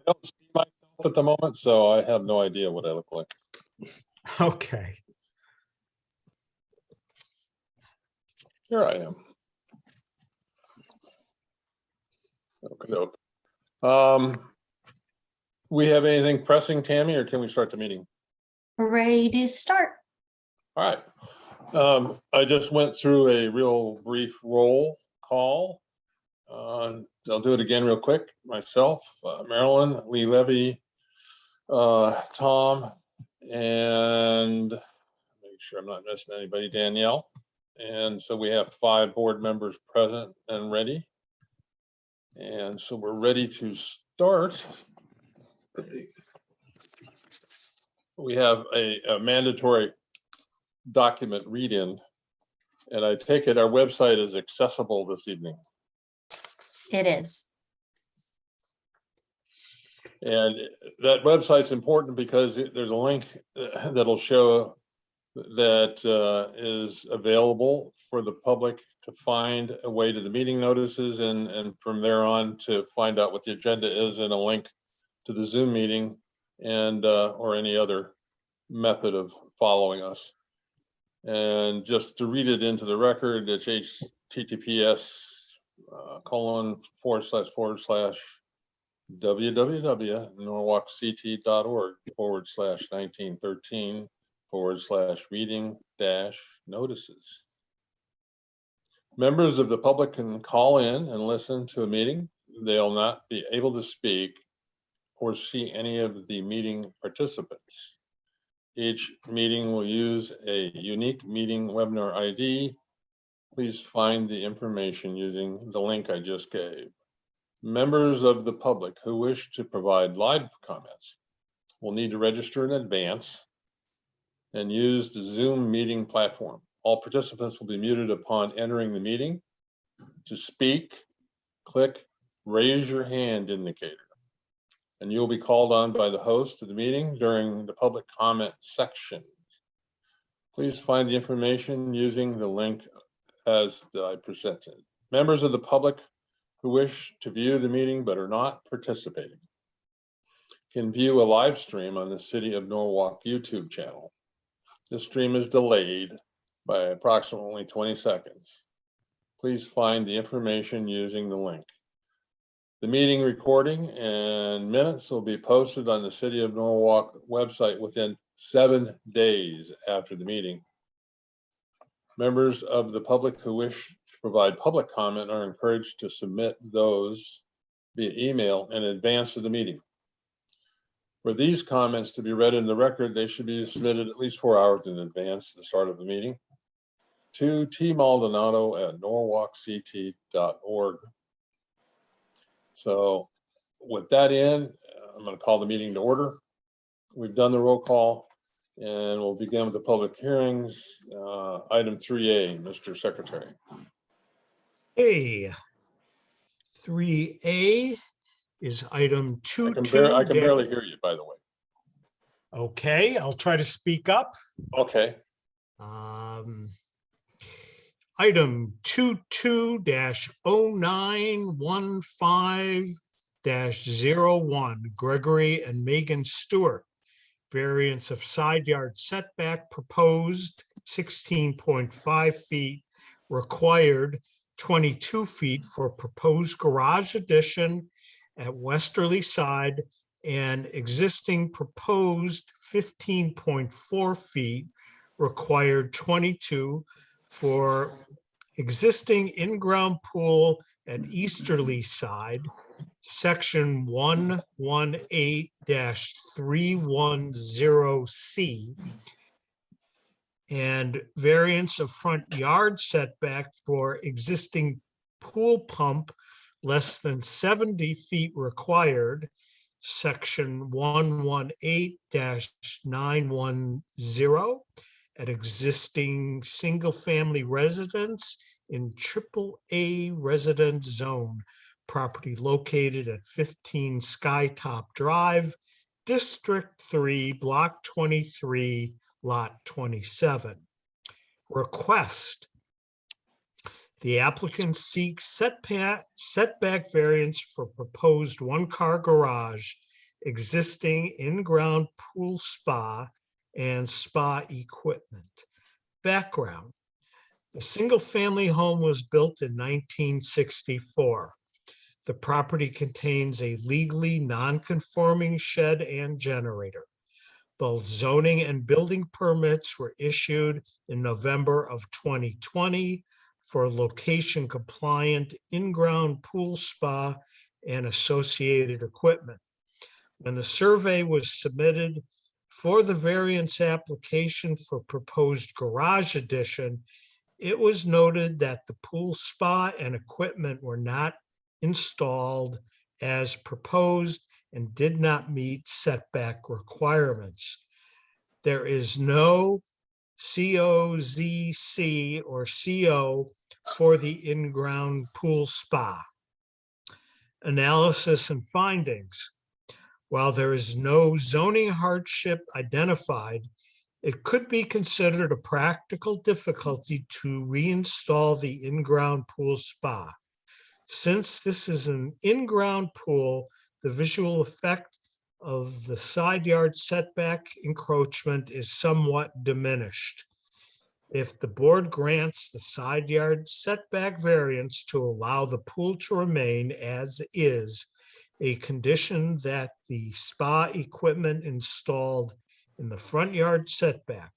don't see myself at the moment, so I have no idea what I look like. Okay. Here I am. Okay. We have anything pressing, Tammy, or can we start the meeting? We're ready to start. All right. I just went through a real brief roll call. I'll do it again real quick. Myself, Marilyn, Lee Levy, Tom, and make sure I'm not missing anybody, Danielle. And so we have 5 board members present and ready. And so we're ready to start. We have a mandatory document read-in, and I take it our website is accessible this evening. It is. And that website's important because there's a link that'll show that is available for the public to find a way to the meeting notices, and from there on to find out what the agenda is, and a link to the Zoom meeting and or any other method of following us. And just to read it into the record, it's https:// www.norwalkct.org/1913/reading-notices. Members of the public can call in and listen to a meeting. They'll not be able to speak or see any of the meeting participants. Each meeting will use a unique meeting webinar ID. Please find the information using the link I just gave. Members of the public who wish to provide live comments will need to register in advance and use the Zoom meeting platform. All participants will be muted upon entering the meeting. To speak, click raise your hand indicator, and you'll be called on by the host of the meeting during the public comment section. Please find the information using the link as I presented. Members of the public who wish to view the meeting but are not participating can view a live stream on the City of Norwalk YouTube channel. This stream is delayed by approximately 20 seconds. Please find the information using the link. The meeting recording and minutes will be posted on the City of Norwalk website within 7 days after the meeting. Members of the public who wish to provide public comment are encouraged to submit those via email in advance of the meeting. For these comments to be read in the record, they should be submitted at least 4 hours in advance of the start of the meeting to tmaldonado@norwalkct.org. So with that in, I'm going to call the meeting to order. We've done the roll call, and we'll begin with the public hearings. Item 3A, Mr. Secretary. Hey, 3A is item I 22. can barely hear you, by the way. Okay, I'll try to speak up. Okay. Item 22-0915-01, Gregory and Megan Stewart. Variance of side yard setback proposed 16.5 feet, required 22 feet for proposed garage addition at westerly side, and existing proposed 15.4 feet, required 22 for existing in-ground pool at easterly side, section 118-310C, and variance of front yard setback for existing pool pump less than 70 feet required, section 118-910, at existing single-family residence in AAA residence zone, property located at 15 Skytop Drive, District 3, Block 23, Lot 27. Request: the applicant seeks setback variance for proposed one-car garage existing in-ground pool spa and spa equipment. Background: the single-family home was built in 1964. The property contains a legally non-conforming shed and generator. Both zoning and building permits were issued in November of 2020 for location compliant in-ground pool spa and associated equipment. When the survey was submitted for the variance application for proposed garage addition, it was noted that the pool spa and equipment were not installed as proposed and did not meet setback requirements. There is no COZC or CO for the in-ground pool spa. Analysis and findings. While there is no zoning hardship identified, it could be considered a practical difficulty to reinstall the in-ground pool spa. Since this is an in-ground pool, the visual effect of the side yard setback encroachment is somewhat diminished. If the board grants the side yard setback variance to allow the pool to remain as is, a condition that the spa equipment installed in the front yard setback,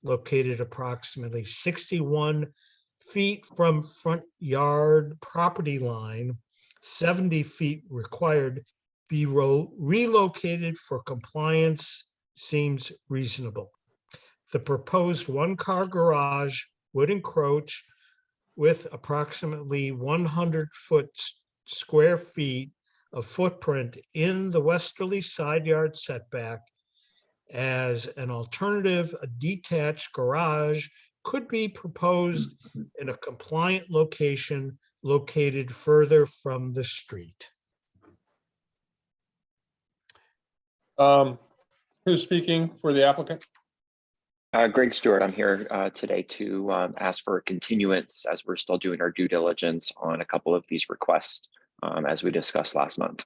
located approximately 61 feet from front yard property line, 70 feet required, be relocated for compliance seems reasonable. The proposed one-car garage would encroach with approximately 100 square feet of footprint in the westerly side yard setback. As an alternative, a detached garage could be proposed in a compliant location located further from the street. Who's speaking for the applicant? Greg Stewart, I'm here today to ask for a continuance as we're still doing our due diligence on a couple of these requests as we discussed last month.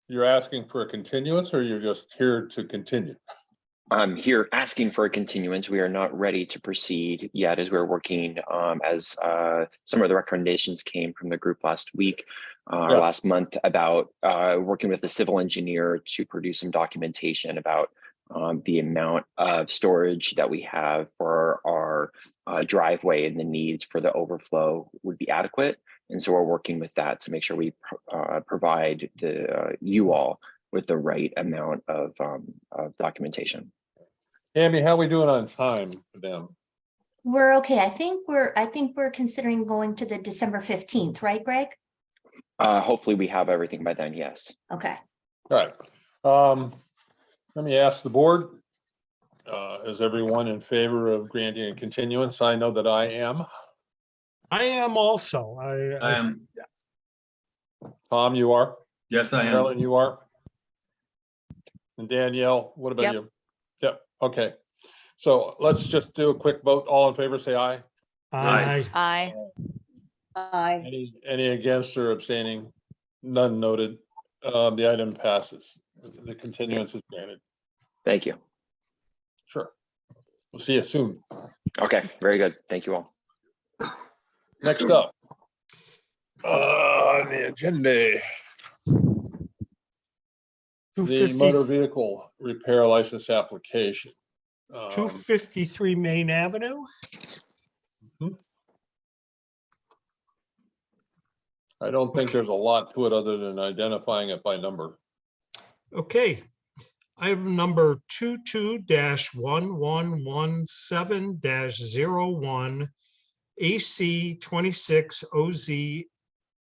You're asking for a continuance or you're just here to continue? I'm here asking for a continuance. We are not ready to proceed yet as we're working as some of the recommendations came from the group last week or last month about working with the civil engineer to produce some documentation about the amount of storage that we have for our driveway and the needs for the overflow would be adequate. And so we're working with that to make sure we provide you all with the right amount of documentation. Amy, how are we doing on time for them? We're okay. I think we're considering going to the December 15th, right, Greg? Hopefully we have everything by then, yes. Okay. All right. Let me ask the board. Is everyone in favor of granting a continuance? I know that I am. I am also. I am. Tom, you are? Yes, I am. Marilyn, you are? And Danielle, what about you? Yep. Okay. So let's just do a quick vote. All in favor, say aye. Aye. Aye. Aye. Any against or abstaining? None noted. The item passes. The continuance is granted. Thank you. Sure. We'll see you soon. Okay, very good. Thank you all. Next up on the agenda, the motor vehicle repair license application. 253 Main Avenue. I don't think there's a lot to it other than identifying it by number. Okay. Item number 22-1117-01 AC 26 OZ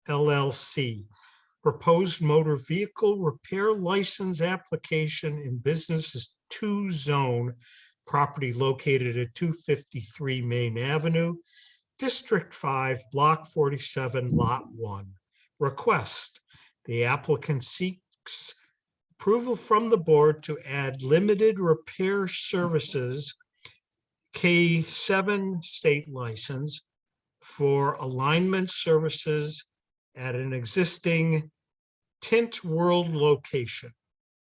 LLC. Proposed motor vehicle repair license application in business 2 zone, property located at 253 Main Avenue, District 5, Block 47, Lot 1. Request: the applicant seeks approval from the board to add limited repair services K7 state license for alignment services at an existing Tint World location.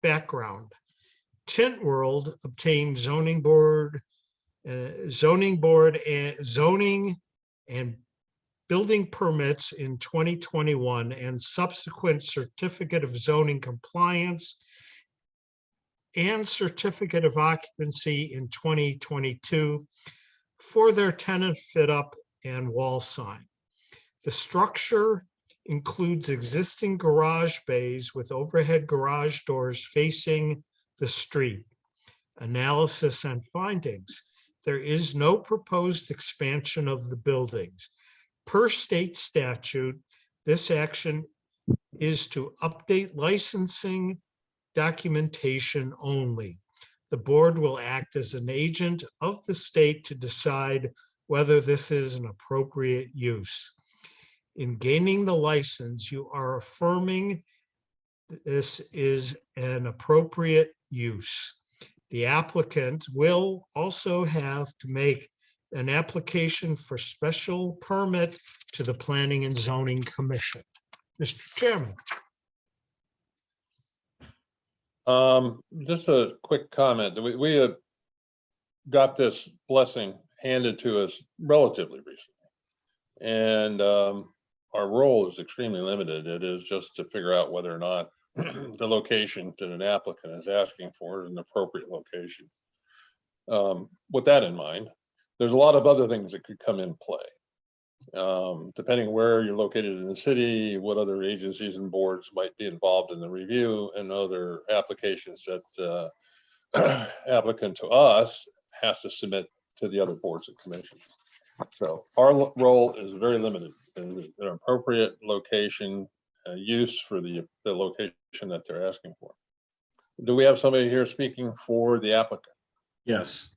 Background. Tint World obtained zoning and building permits in 2021 and subsequent certificate of zoning compliance and certificate of occupancy in 2022 for their tenant fit up and wall sign. The structure includes existing garage bays with overhead garage doors facing the street. Analysis and findings. There is no proposed expansion of the buildings. Per state statute, this action is to update licensing documentation only. The board will act as an agent of the state to decide whether this is an appropriate use. In gaining the license, you are affirming this is an appropriate use. The applicant will also have to make an application for special permit to the Planning and Zoning Commission. Mr. Chairman. Just a quick comment. We have got this blessing handed to us relatively recently. And our role is extremely limited. It is just to figure out whether or not the location that an applicant is asking for is an appropriate location. With that in mind, there's a lot of other things that could come in play. Depending where you're located in the city, what other agencies and boards might be involved in the review, and other applications that applicant to us has to submit to the other boards and commissions. So our role is very limited. An appropriate location use for the location that they're asking for. Do we have somebody here speaking for the applicant? Yes,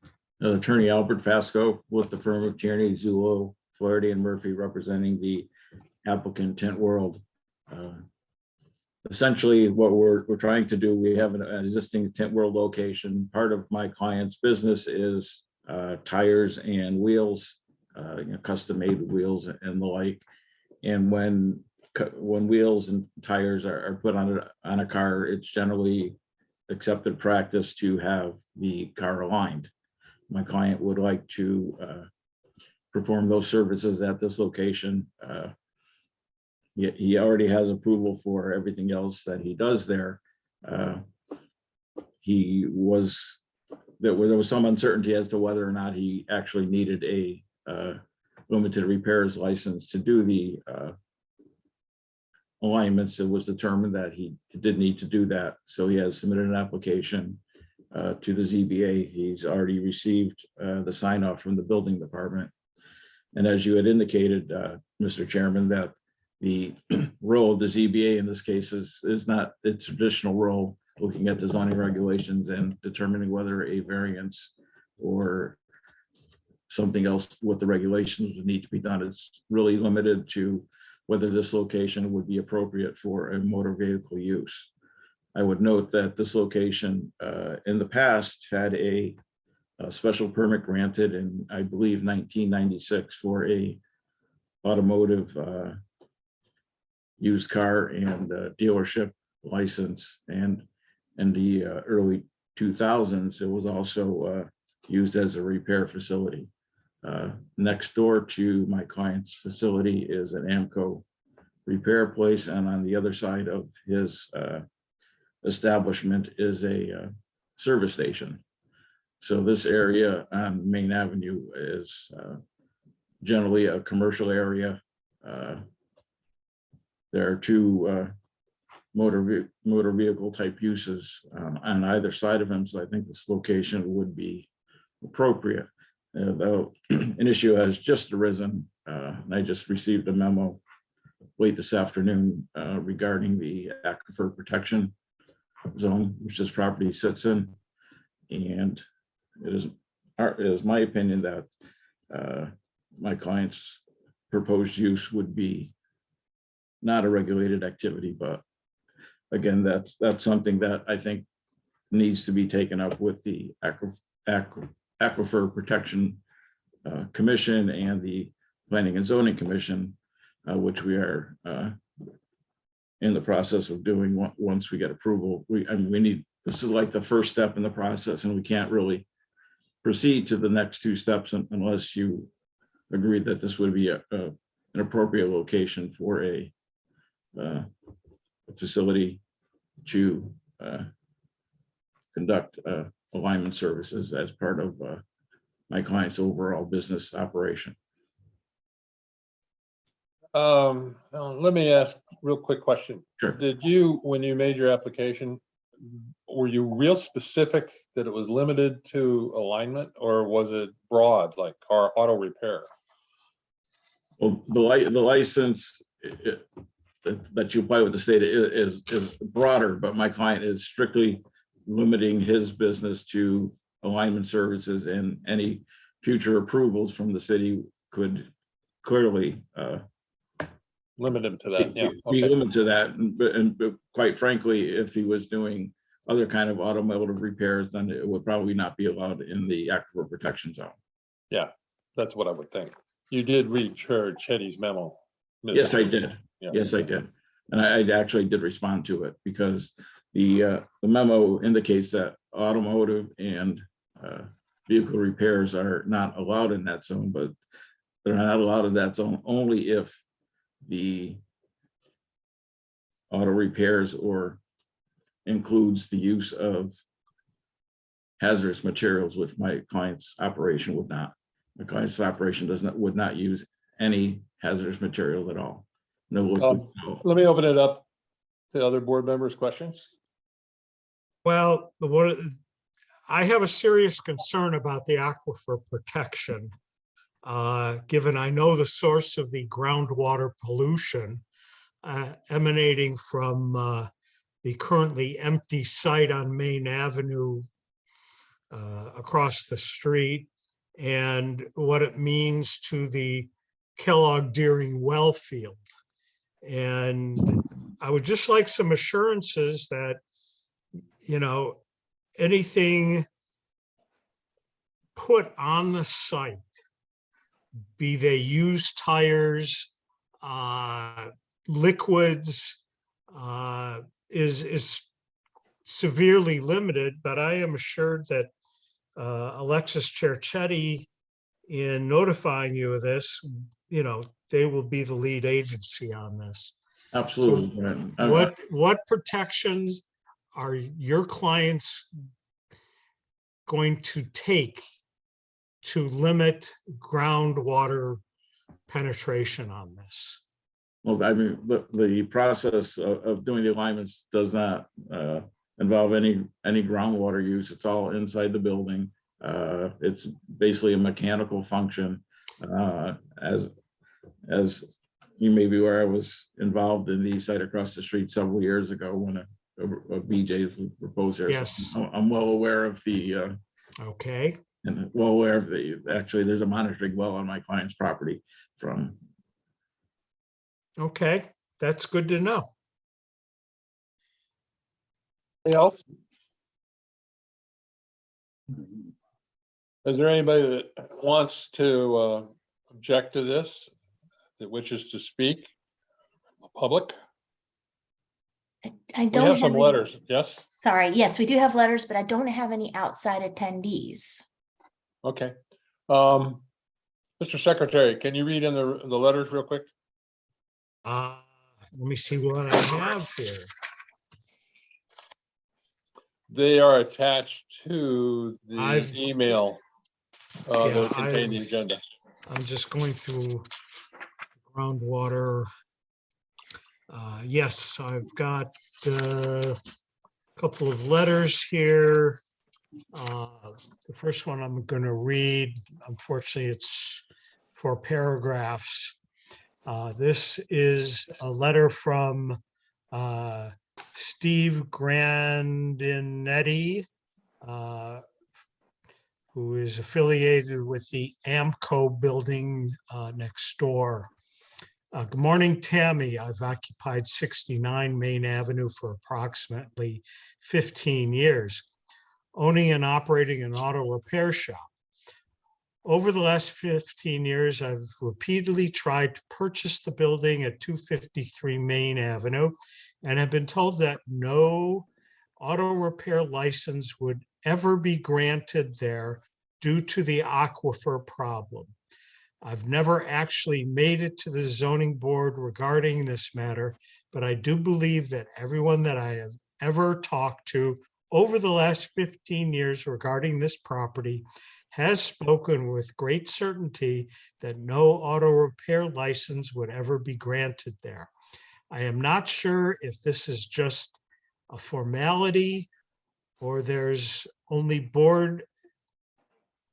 Attorney Albert Fasco with the firm of Tierney, Zullo, Flaherty and Murphy, representing the applicant Tint World. Essentially, what we're trying to do, we have an existing Tint World location. Part of my client's business is tires and wheels, custom-made wheels and the like. And when wheels and tires are put on a car, it's generally accepted practice to have the car aligned. My client would like to perform those services at this location. He already has approval for everything else that he does there. There was some uncertainty as to whether or not he actually needed a limited repairs license to do the alignments. It was determined that he did need to do that. So he has submitted an application to the ZBA. He's already received the sign off from the building department. And as you had indicated, Mr. Chairman, that the role of the ZBA in this case is not its traditional role, looking at the zoning regulations and determining whether a variance or something else with the regulations would need to be done. It's really limited to whether this location would be appropriate for a motor vehicle use. I would note that this location in the past had a special permit granted in, I believe, 1996 for a automotive used car and dealership license. And in the early 2000s, it was also used as a repair facility. Next door to my client's facility is an AMCO repair place, and on the other side of his establishment is a service station. So this area on Main Avenue is generally a commercial area. There are two motor vehicle type uses on either side of him, so I think this location would be appropriate. Though an issue has just arisen, and I just received a memo late this afternoon regarding the aquifer protection zone, which this property sits in. And it is my opinion that my client's proposed use would be not a regulated activity, but again, that's something that I think needs to be taken up with the Aquifer Protection Commission and the Planning and Zoning Commission, which we are in the process of doing once we get approval. I mean, we need, this is like the first step in the process, and we can't really proceed to the next two steps unless you agree that this would be an appropriate location for a facility to conduct alignment services as part of my client's overall business operation. Let me ask a real quick question. Sure. Did you, when you made your application, were you real specific that it was limited to alignment, or was it broad, like car auto repair? Well, the license that you apply with the state is broader, but my client is strictly limiting his business to alignment services, and any future approvals from the city could clearly Limit him to that, yeah. be Okay. limited to that. But quite frankly, if he was doing other kind of automotive repairs, then it would probably not be allowed in the aquifer protection zone. Yeah, that's what I would think. You did read Chetty's memo. Ms. Yes, I did. Yeah. Yes, I did. And I actually did respond to it, because the memo indicates that automotive and vehicle repairs are not allowed in that zone, but they're not allowed in that zone only if the auto repairs or includes the use of hazardous materials, which my client's operation would not. My client's operation would not use any hazardous materials at all. No liquid. Let me open it up to other board members' questions. Well, I have a serious concern about the aquifer protection, given I know the source of the groundwater pollution emanating from the currently empty site on Main Avenue across the street, and what it means to the Kellogg Deering well field. And I would just like some assurances that, you know, anything put on the site, be they used tires, liquids, is severely limited. But I am assured that Alexis Cerchetti, in notifying you of this, you know, they will be the lead agency on this. Absolutely. What protections are your clients going to take to limit groundwater penetration on this? Well, I mean, the process of doing the alignments does not involve any groundwater use. It's all inside the building. It's basically a mechanical function. As you may be aware, I was involved in the site across the street several years ago when a BJ's was proposed there. Yes. So I'm well aware of the Okay. and well aware of actually there's a monitoring well on my client's property from. Okay, that's good to know. Anything else? Is there anybody that wants to object to this, that wishes to speak? Public? I We don't have some any- letters, yes? Sorry, yes, we do have letters, but I don't have any outside attendees. Okay. Mr. Secretary, can you read in the letters real quick? Let me see what I have here. They are attached to the I've- email Yeah, that contain the I've- agenda. I'm just going through groundwater. Yes, I've got a couple of letters here. The first one I'm going to read, unfortunately, it's 4 paragraphs. This is a letter from Steve Grandinetti, who is affiliated with the Amco building next door. Good morning, Tammy. I've occupied 69 Main Avenue for approximately 15 years, owning and operating an auto repair shop. Over the last 15 years, I've repeatedly tried to purchase the building at 253 Main Avenue and have been told that no auto repair license would ever be granted there due to the aquifer problem. I've never actually made it to the zoning board regarding this matter, but I do believe that everyone that I have ever talked to over the last 15 years regarding this property has spoken with great certainty that no auto repair license would ever be granted there. I am not sure if this is just a formality or there's only board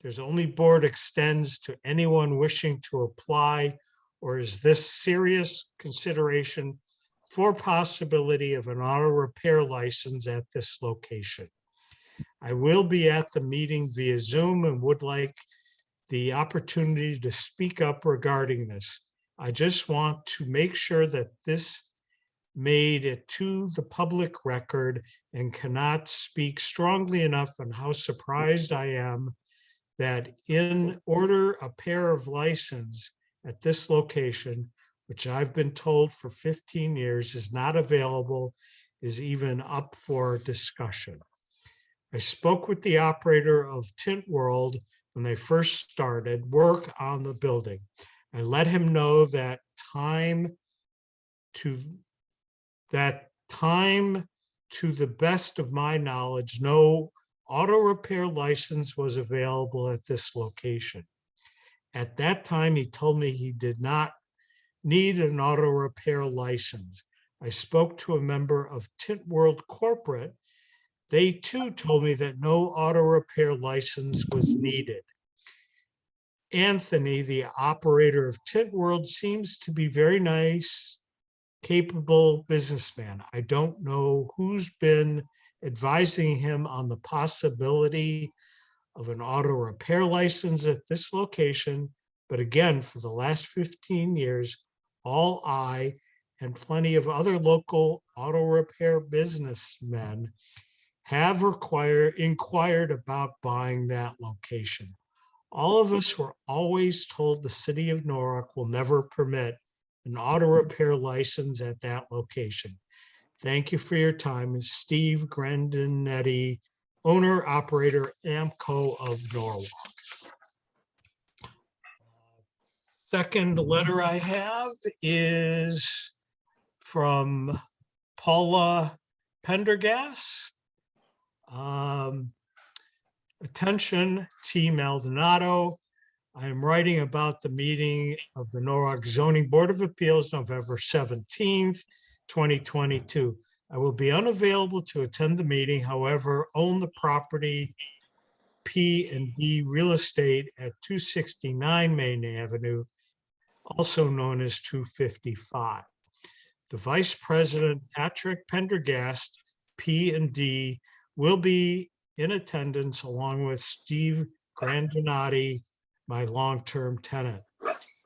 extends to anyone wishing to apply, or is this serious consideration for possibility of an auto repair license at this location? I will be at the meeting via Zoom and would like the opportunity to speak up regarding this. I just want to make sure that this made it to the public record and cannot speak strongly enough on how surprised I am that in order a pair of license at this location, which I've been told for 15 years is not available, is even up for discussion. I spoke with the operator of Tint World when they first started work on the building. I let him know that time to the best of my knowledge, no auto repair license was available at this location. At that time, he told me he did not need an auto repair license. I spoke to a member of Tint World Corporate. They too told me that no auto repair license was needed. Anthony, the operator of Tint World, seems to be very nice, capable businessman. I don't know who's been advising him on the possibility of an auto repair license at this location. But again, for the last 15 years, all I and plenty of other local auto repair businessmen have inquired about buying that location. All of us were always told the city of Norwalk will never permit an auto repair license at that location. Thank you for your time. Steve Grandinetti, owner, operator, Amco of Norwalk. Second letter I have is from Paula Pendergast. Attention, Team Maldonado. I am writing about the meeting of the Norwalk Zoning Board of Appeals, November 17th, 2022. I will be unavailable to attend the meeting, however, own the property P&D Real Estate at 269 Main Avenue, also known as 255. The Vice President, Patrick Pendergast, P&D, will be in attendance along with Steve Grandinetti, my long-term tenant.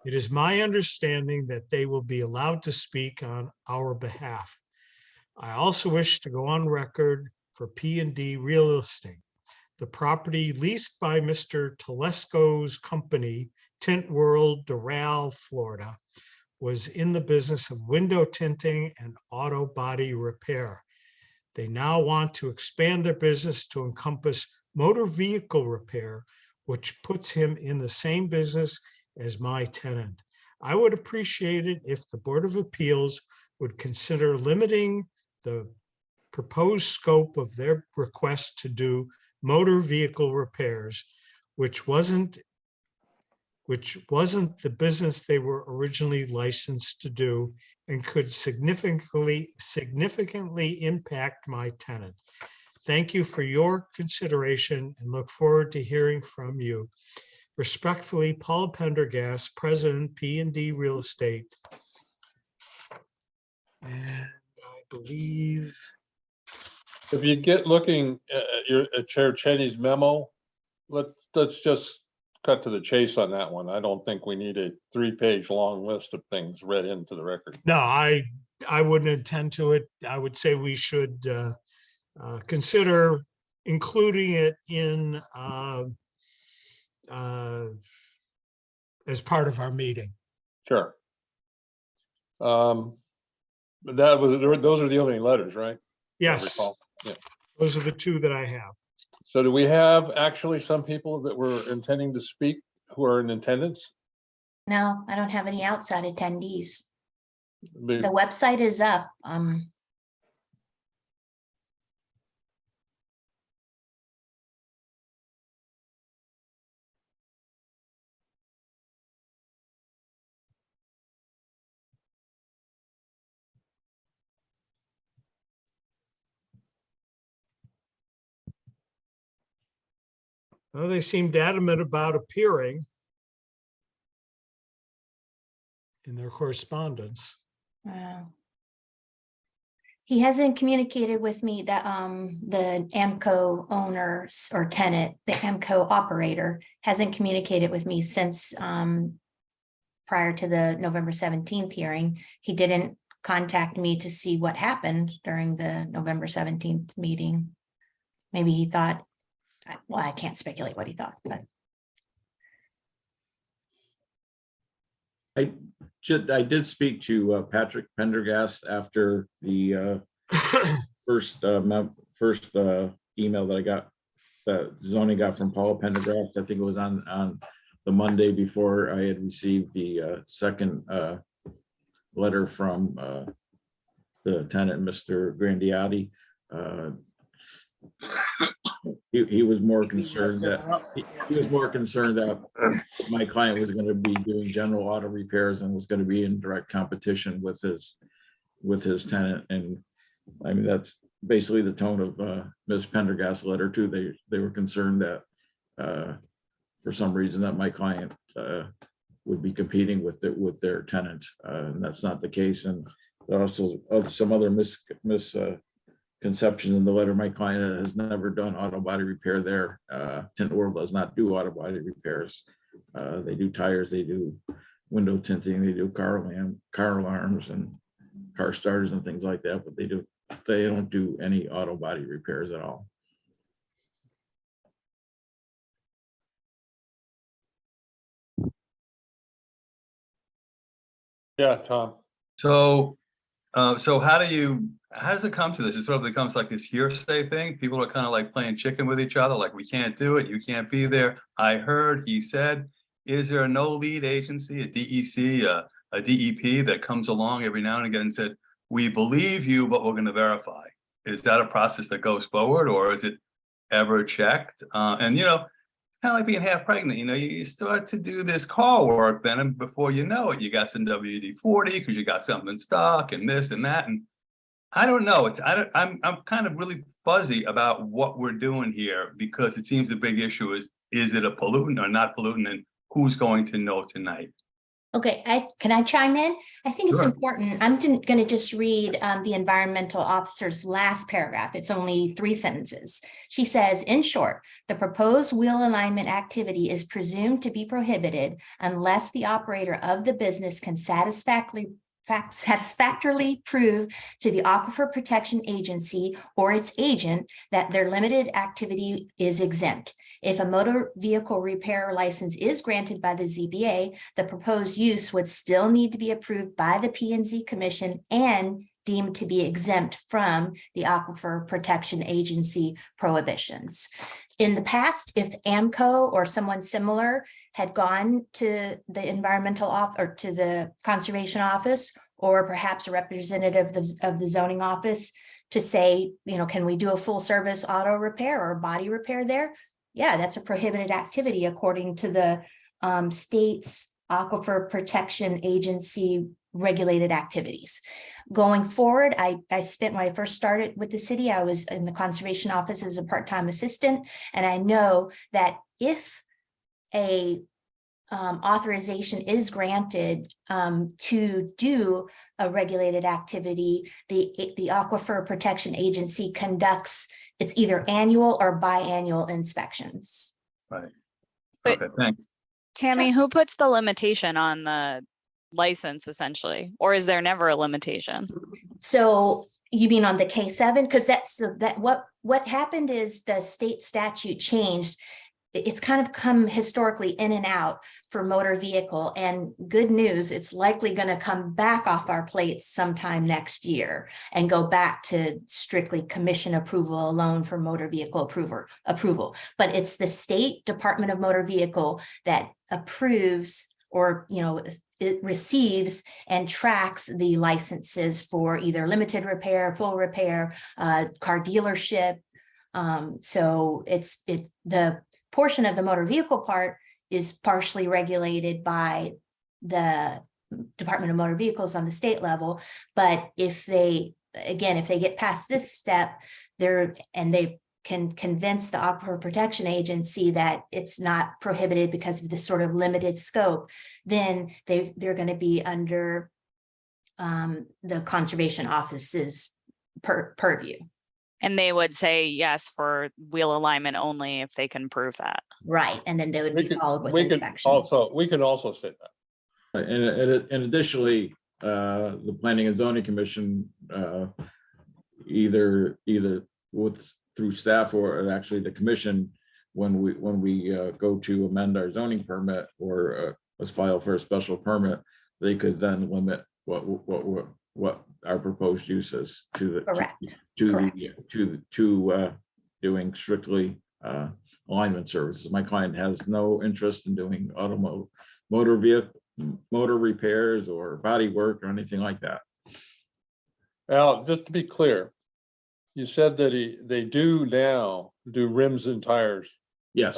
It is my understanding that they will be allowed to speak on our behalf. I also wish to go on record for P&D Real Estate. The property leased by Mr. Telesco's company, Tint World, Doral, Florida, was in the business of window tinting and auto body repair. They now want to expand their business to encompass motor vehicle repair, which puts him in the same business as my tenant. I would appreciate it if the Board of Appeals would consider limiting the proposed scope of their request to do motor vehicle repairs, which wasn't the business they were originally licensed to do and could significantly impact my tenant. Thank you for your consideration and look forward to hearing from you. Respectfully, Paul Pendergast, President, P&D Real Estate. And I believe. If you get looking at Chair Cheney's memo, let's just cut to the chase on that one. I don't think we need a 3-page long list of things read into the record. No, I wouldn't intend to it. I would say we should consider including it in as part of our meeting. Sure. But that was, those are the only letters, right? If I Yes, recall. Yeah. those are the two that I have. So do we have actually some people that were intending to speak who are in attendance? No, I don't have any outside attendees. Be- The website is up. Well, they seemed adamant about appearing in their correspondence. He hasn't communicated with me that the AMCO owner or tenant, the AMCO operator hasn't communicated with me since prior to the November 17th hearing. He didn't contact me to see what happened during the November 17th meeting. Maybe he thought, well, I can't speculate what he thought, but I did speak to Patrick Pendergast after the first email that I got, that zoning got from Paula Pendergast. I think it was on the Monday before I had received the second letter from the tenant, Mr. Grandiotti. He was more concerned that he was more concerned that my client was going to be doing general auto repairs and was going to be in direct competition with his tenant. And I mean, that's basically the tone of Ms. Pendergast's letter too. They were concerned that for some reason that my client would be competing with their tenant, and that's not the case. And also some other misconceptions in the letter. My client has never done auto body repair there. Tint World does not do auto body repairs. They do tires, they do window tinting, they do car alarms and car starters and things like that, but they don't do any auto body repairs at all. Yeah, Tom. So, so how does it come to this? It sort of becomes like this hearsay thing. People are kind of like playing chicken with each other, like we can't do it, you can't be there. I heard, he said. Is there no lead agency, a DEC, a DEP that comes along every now and again and said, we believe you, but we're going to verify? Is that a process that goes forward, or is it ever checked? And you know, it's kind of like being half pregnant. You know, you start to do this call work, then, and before you know it, you got some WD-40 because you got something stuck and this and that. And I don't know. I'm kind of really fuzzy about what we're doing here, because it seems the big issue is it a pollutant or not pollutant, and who's going to know tonight? okay, can I chime in? I think it's Sure. important. I'm going to just read the environmental officer's last paragraph. It's only 3 sentences. She says, in short, the proposed wheel alignment activity is presumed to be prohibited unless the operator of the business can satisfactorily prove to the Aquifer Protection Agency or its agent that their limited activity is exempt. If a motor vehicle repair license is granted by the ZBA, the proposed use would still need to be approved by the P&Z Commission and deemed to be exempt from the Aquifer Protection Agency prohibitions. In the past, if AMCO or someone similar had gone to the environmental office or to the conservation office, or perhaps a representative of the zoning office to say, you know, can we do a full service auto repair or body repair there? Yeah, that's a prohibited activity according to the state's Aquifer Protection Agency regulated activities. Going forward, I spent, when I first started with the city, I was in the conservation office as a part-time assistant. And I know that if a authorization is granted to do a regulated activity, the Aquifer Protection Agency conducts its either annual or biannual inspections. Right. But- Okay, thanks. Tammy, who puts the limitation on the license essentially, or is there never a limitation? So you mean on the K7? Because what happened is the state statute changed. it's kind of come historically in and out for motor vehicle, and good news, it's likely going to come back off our plates sometime next year and go back to strictly commission approval alone for motor vehicle approval. But it's the State Department of Motor Vehicle that approves, or, you know, it receives and tracks the licenses for either limited repair, full repair, car dealership. So the portion of the motor vehicle part is partially regulated by the Department of Motor Vehicles on the state level. But if they get past this step, they can convince the Aquifer Protection Agency that it's not prohibited because of this sort of limited scope, then they're going to be under the Conservation Office's purview. And they would say yes for wheel alignment only if they can prove that. Right, and then they would be followed with We could inspection. also say that. And additionally, the Planning and Zoning Commission, either through staff or actually the commission, when we go to amend our zoning permit or let's file for a special permit, they could then limit what our proposed use is to the Correct. to doing strictly alignment services. My client has no interest in doing motor repairs or body work or anything like that. Al, just to be clear, you said that they do now do rims and tires. Yes.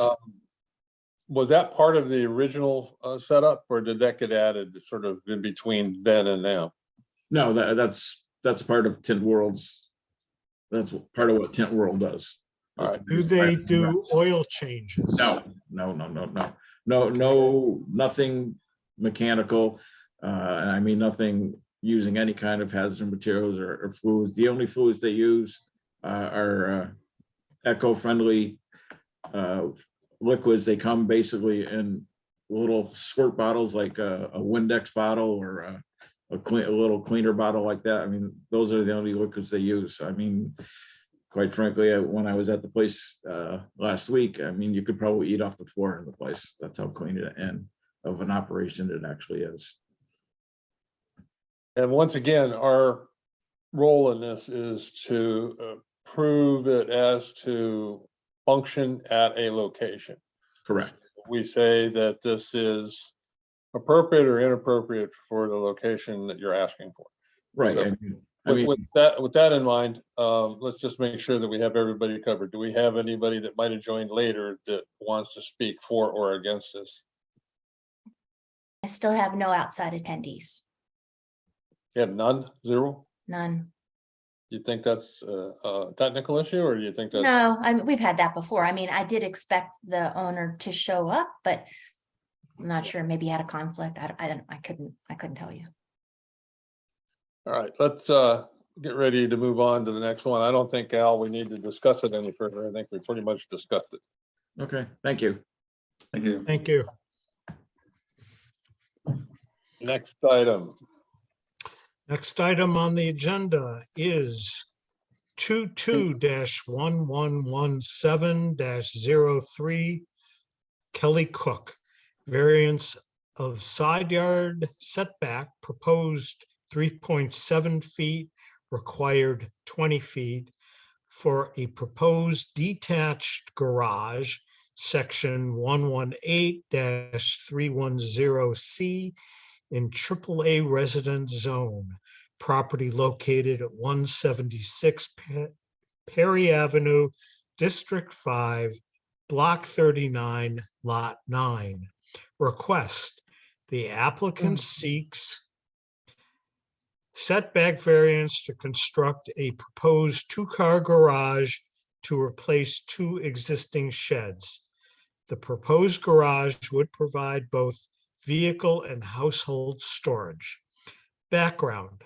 Was that part of the original setup, or did that get added sort of in between then and now? No, that's part of Tint World's. That's part of what Tint World does. All right. Do they do oil changes? No, nothing mechanical. And I mean, nothing using any kind of hazardous materials or fluids. The only fluids they use are eco-friendly liquids. They come basically in little squirt bottles, like a Windex bottle or a little cleaner bottle like that. I mean, those are the only liquids they use. I mean, quite frankly, when I was at the place last week, I mean, you could probably eat off the floor in the place. That's how clean it and of an operation it actually is. And once again, our role in this is to prove it as to function at a location. Correct. We say that this is appropriate or inappropriate for the location that you're asking for. Right. So, I mean, with that in mind, let's just make sure that we have everybody covered. Do we have anybody that might have joined later that wants to speak for or against this? I still have no outside attendees, You have none, zero? none. You think that's a technical issue, or do you think that's? No, I mean, we've had that before. I mean, I did expect the owner to show up, but I'm not sure, maybe he had a conflict. I couldn't tell you. All right, let's get ready to move on to the next one. I don't think, Al, we need to discuss it any further. I think we pretty much discussed it. okay, thank you. Thank you. Thank you. Next item. Next item on the agenda is 22-1117-03 Kelly Cook. Variance of side yard setback proposed 3.7 feet, required 20 feet for a proposed detached garage, section 118-310C in AAA residence zone, property located at 176 Perry Avenue, District 5, Block 39, Lot 9. Request: the applicant seeks setback variance to construct a proposed two-car garage to replace two existing sheds. The proposed garage would provide both vehicle and household storage. Background: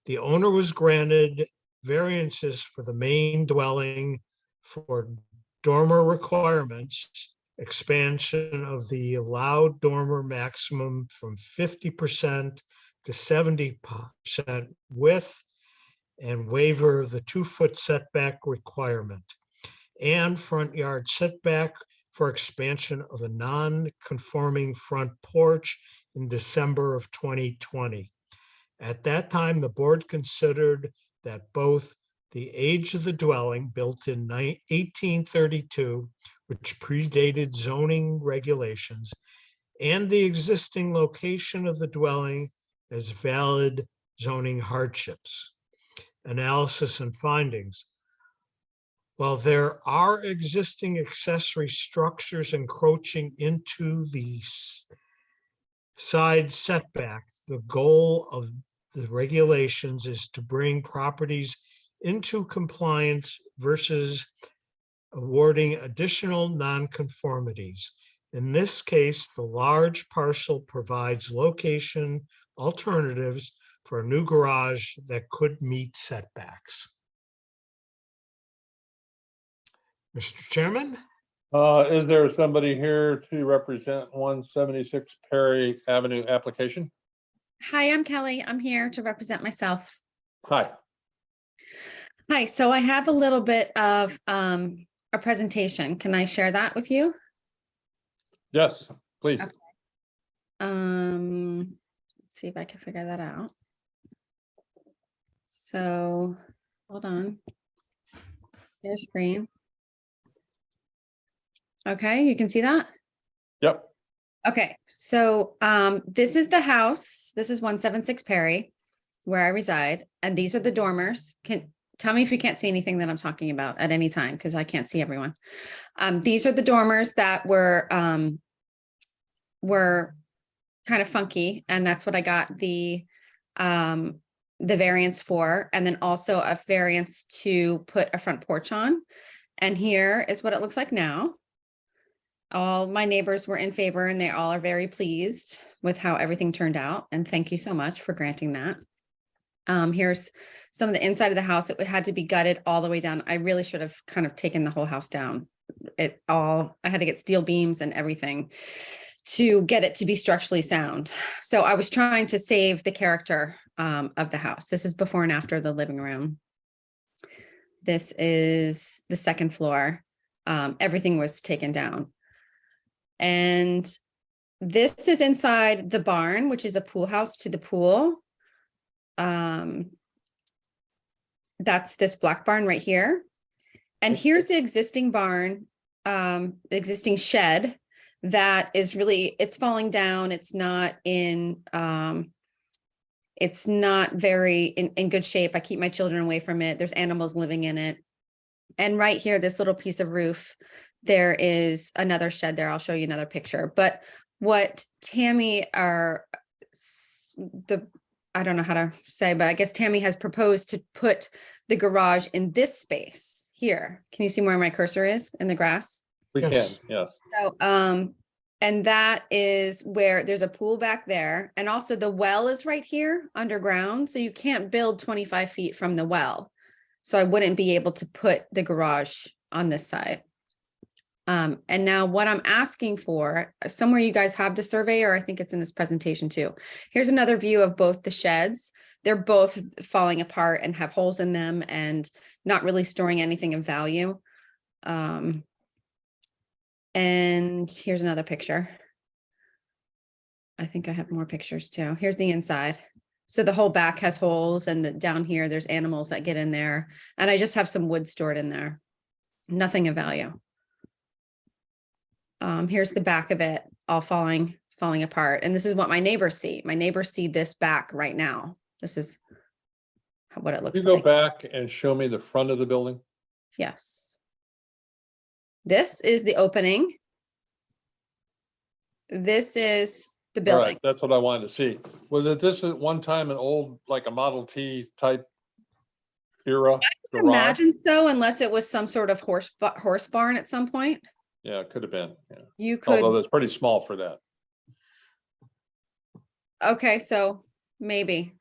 the owner was granted variances for the main dwelling for dormer requirements, expansion of the allowed dormer maximum from 50% to 70% width, and waiver of the 2-foot setback requirement, and front yard setback for expansion of a non-conforming front porch in December of 2020. At that time, the board considered that both the age of the dwelling, built in 1832, which predated zoning regulations, and the existing location of the dwelling as valid zoning hardships. Analysis and findings. While there are existing accessory structures encroaching into the side setback, the goal of the regulations is to bring properties into compliance versus awarding additional nonconformities. In this case, the large parcel provides location alternatives for a new garage that could meet setbacks. Mr. Chairman, Is there somebody here to represent 176 Perry Avenue application? Hi, I'm Kelly. I'm here to represent myself. Hi. Hi, so I have a little bit of a presentation. Can I share that with you? Yes, please. Okay. Let's see if I can figure that out. So, hold on. Share screen. Okay, you can see that? Yep. Okay, so this is the house. This is 176 Perry, where I reside, and these are the dormers. Tell me if you can't see anything that I'm talking about at any time, because I can't see everyone. These are the dormers that were kind of funky, and that's what I got the variance for, and then also a variance to put a front porch on. And here is what it looks like now. All my neighbors were in favor, and they all are very pleased with how everything turned out. And thank you so much for granting that. Here's some of the inside of the house. It had to be gutted all the way down. I really should have kind of taken the whole house down. I had to get steel beams and everything to get it to be structurally sound. So I was trying to save the character of the house. This is before and after the living room. This is the second floor. Everything was taken down. And this is inside the barn, which is a pool house to the pool. That's this black barn right here. And here's the existing barn, existing shed that is really, it's falling down. It's not in, it's not very in good shape. I keep my children away from it. There's animals living in it. And right here, this little piece of roof, there is another shed there. I'll show you another picture. But what Tammy I don't know how to say, but I guess Tammy has proposed to put the garage in this space here. Can you see where my cursor is in the grass? We can, Yes. yes. So, and that is where there's a pool back there. And also the well is right here underground. So you can't build 25 feet from the well. So I wouldn't be able to put the garage on this side. And now what I'm asking for, somewhere you guys have the survey, or I think it's in this presentation too. Here's another view of both the sheds. They're both falling apart and have holes in them and not really storing anything of value. And here's another picture. I think I have more pictures too. Here's the inside. So the whole back has holes, and down here, there's animals that get in there. And I just have some wood stored in there. Nothing of value. Here's the back of it all falling apart. And this is what my neighbors see. My neighbors see this back right now. This is what it looks You go like. back and show me the front of the building. Yes. This is the opening. This is the All building. right, that's what I wanted to see. Was it this at one time an old, like a Model T type era garage? Imagine so, unless it was some sort of horse barn at some point. Yeah, it could have been, yeah. You Although could, it's pretty small for that. okay, so maybe.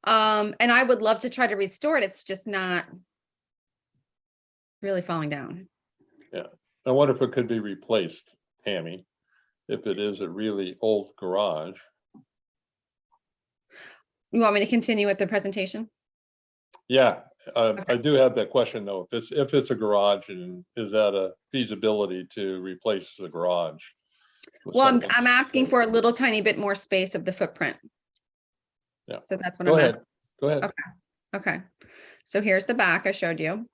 And I would love to try to restore it. It's just not really falling down. I wonder if it could be replaced, Tammy, if it is a really old garage. You want me to continue with the presentation? Yeah, I do have that question though. If it's a garage, and is that a feasibility to replace the garage? with Well, something? I'm asking for a little tiny bit more space of the footprint. Yeah. So that's what Go I'm ahead, asking. go ahead. Okay. Okay, so here's the back I showed you.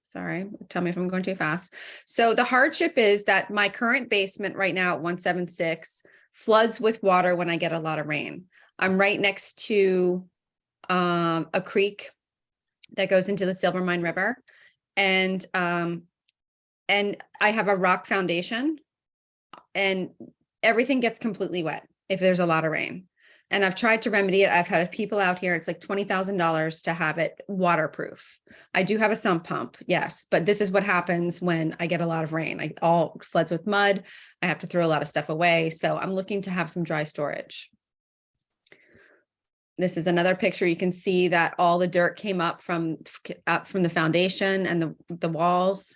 Sorry, tell me if I'm going too fast. So the hardship is that my current basement right now at 176 floods with water when I get a lot of rain. I'm right next to a creek that goes into the Silver Mine River. And I have a rock foundation and everything gets completely wet if there's a lot of rain. And I've tried to remedy it. I've had people out here, it's like $20,000 to have it waterproof. I do have a sump pump, yes, but this is what happens when I get a lot of rain. All floods with mud. I have to throw a lot of stuff away. So I'm looking to have some dry storage. This is another picture. You can see that all the dirt came up from the foundation and the walls.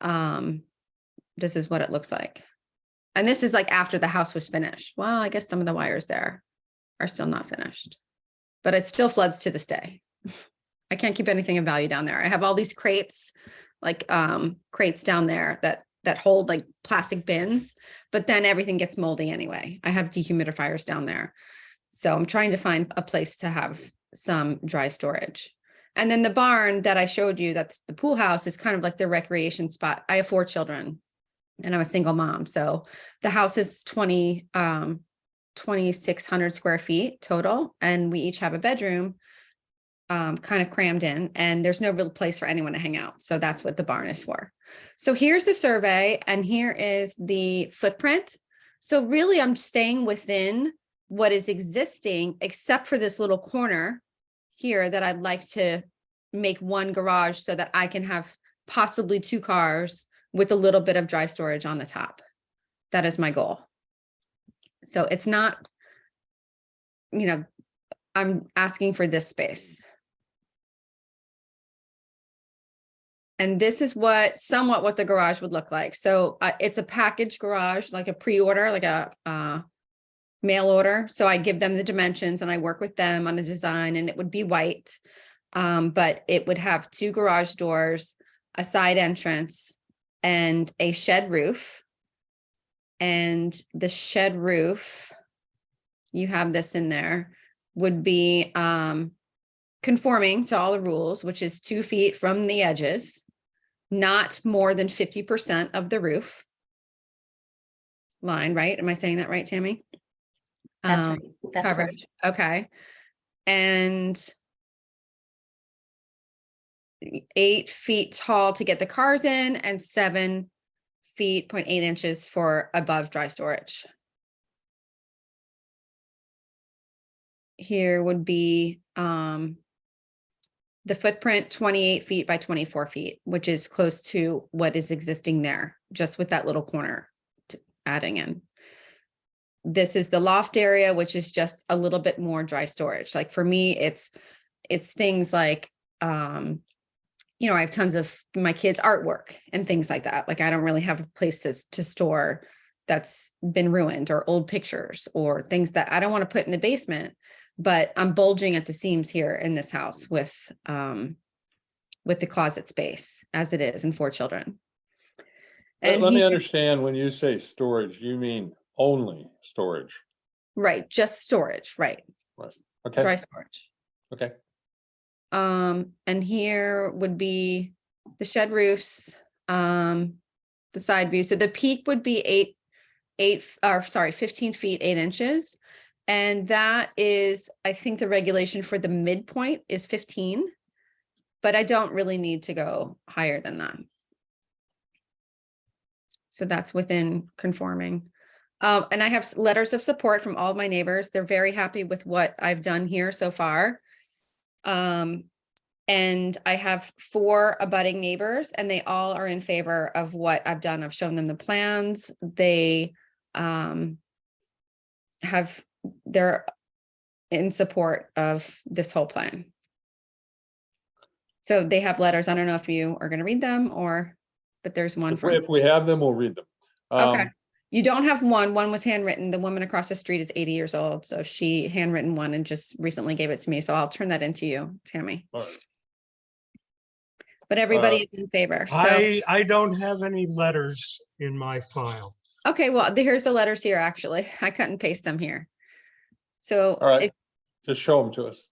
This is what it looks like. And this is like after the house was finished. Well, I guess some of the wires there are still not finished, but it still floods to this day. I can't keep anything of value down there. I have all these crates, like crates down there that hold like plastic bins, but then everything gets moldy anyway. I have dehumidifiers down there. So I'm trying to find a place to have some dry storage. And then the barn that I showed you, that's the pool house, is kind of like the recreation spot. I have 4 children and I'm a single mom. So the house is 2,600 square feet total. And we each have a bedroom kind of crammed in, and there's no real place for anyone to hang out. So that's what the barn is for. So here's the survey and here is the footprint. So really I'm staying within what is existing, except for this little corner here that I'd like to make one garage so that I can have possibly 2 cars with a little bit of dry storage on the top. That is my goal. So it's not, I'm asking for this space. And this is somewhat what the garage would look like. So it's a package garage, like a pre-order, like a mail order. So I give them the dimensions and I work with them on a design, and it would be white. But it would have 2 garage doors, a side entrance, and a shed roof. And the shed roof, you have this in there, would be conforming to all the rules, which is 2 feet from the edges, not more than 50% of the roof line, right? Am I saying that right, Tammy? That's right. That's Coverage. correct. Okay. And 8 feet tall to get the cars in, and 7 feet, 0.8 inches for above dry storage. Here would be the footprint 28 feet by 24 feet, which is close to what is existing there, just with that little corner adding in. This is the loft area, which is just a little bit more dry storage. Like for me, it's things like, I have tons of my kids' artwork and things like that. Like I don't really have a place to store that's been ruined, or old pictures or things that I don't want to put in the basement, but I'm bulging at the seams here in this house with the closet space as it is, and 4 children. And Let me understand, when you say storage, you mean only storage? Right, just storage, right. Okay, Dry storage. okay. And here would be the shed roofs, the side view. So the peak would be 15 feet, 8 inches. And that is, I think the regulation for the midpoint is 15, but I don't really need to go higher than that. So that's within conforming. And I have letters of support from all of my neighbors. They're very happy with what I've done here so far. And I have 4 abutting neighbors, and they all are in favor of what I've done. I've shown them the plans. They're in support of this whole plan. So they have letters. I don't know if you are going to read them, but there's one If from. we have them, we'll read them. Okay. You don't have one. One was handwritten. The woman across the street is 80 years old. So she handwritten one and just recently gave it to me. So I'll turn that into you, Tammy. All right. But everybody is in favor. So, I don't have any letters in my file. okay, well, here's the letters here, actually. I cut and paste them here. So, All right, just show them to us.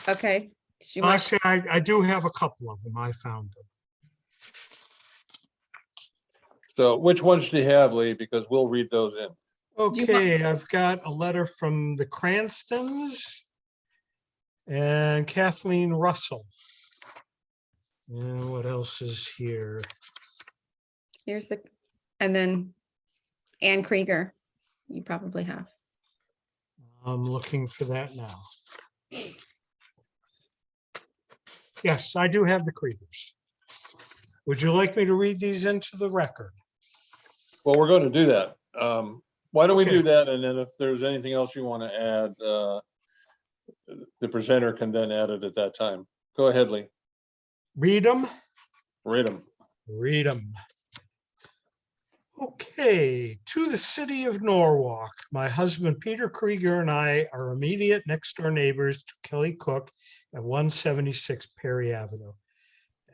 okay. Do you want- Actually, I do have a couple of them. I found them. So which ones do you have, Lee? Because we'll read those in. you want- Okay, I've got a letter from the Cranstons and Kathleen Russell. And what else is here? Here's the, and then Ann Krieger, you probably have. I'm looking for that now. Yes, I do have the Kriegers. Would you like me to read these into the record? Well, we're going to do that. Why don't we do Okay. that? And then if there's anything else you want to add, the presenter can then add it at that time. Go ahead, Lee. Read them? Read them. Read them. Okay, to the city of Norwalk, my husband Peter Krieger and I are immediate next door neighbors to Kelly Cook at 176 Perry Avenue.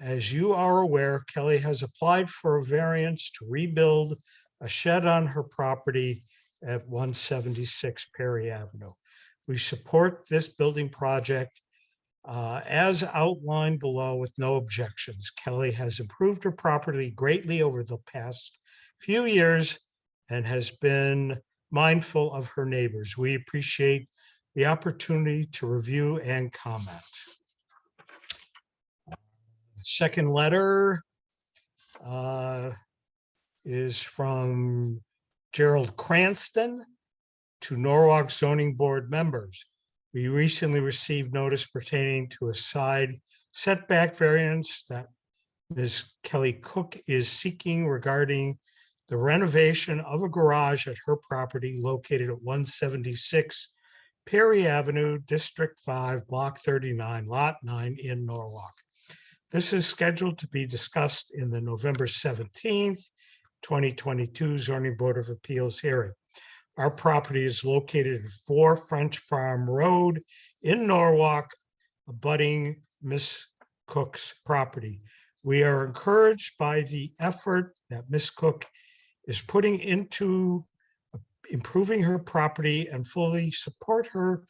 As you are aware, Kelly has applied for a variance to rebuild a shed on her property at 176 Perry Avenue. We support this building project as outlined below with no objections. Kelly has improved her property greatly over the past few years and has been mindful of her neighbors. We appreciate the opportunity to review and comment. Second letter is from Gerald Cranston to Norwalk Zoning Board members. We recently received notice pertaining to a side setback variance that Ms. Kelly Cook is seeking regarding the renovation of a garage at her property located at 176 Perry Avenue, District 5, Block 39, Lot 9 in Norwalk. This is scheduled to be discussed in the November 17th, 2022 Zoning Board of Appeals hearing. Our property is located at 4 French Farm Road in Norwalk, abutting Ms. Cook's property. We are encouraged by the effort that Ms. Cook is putting into improving her property and fully support her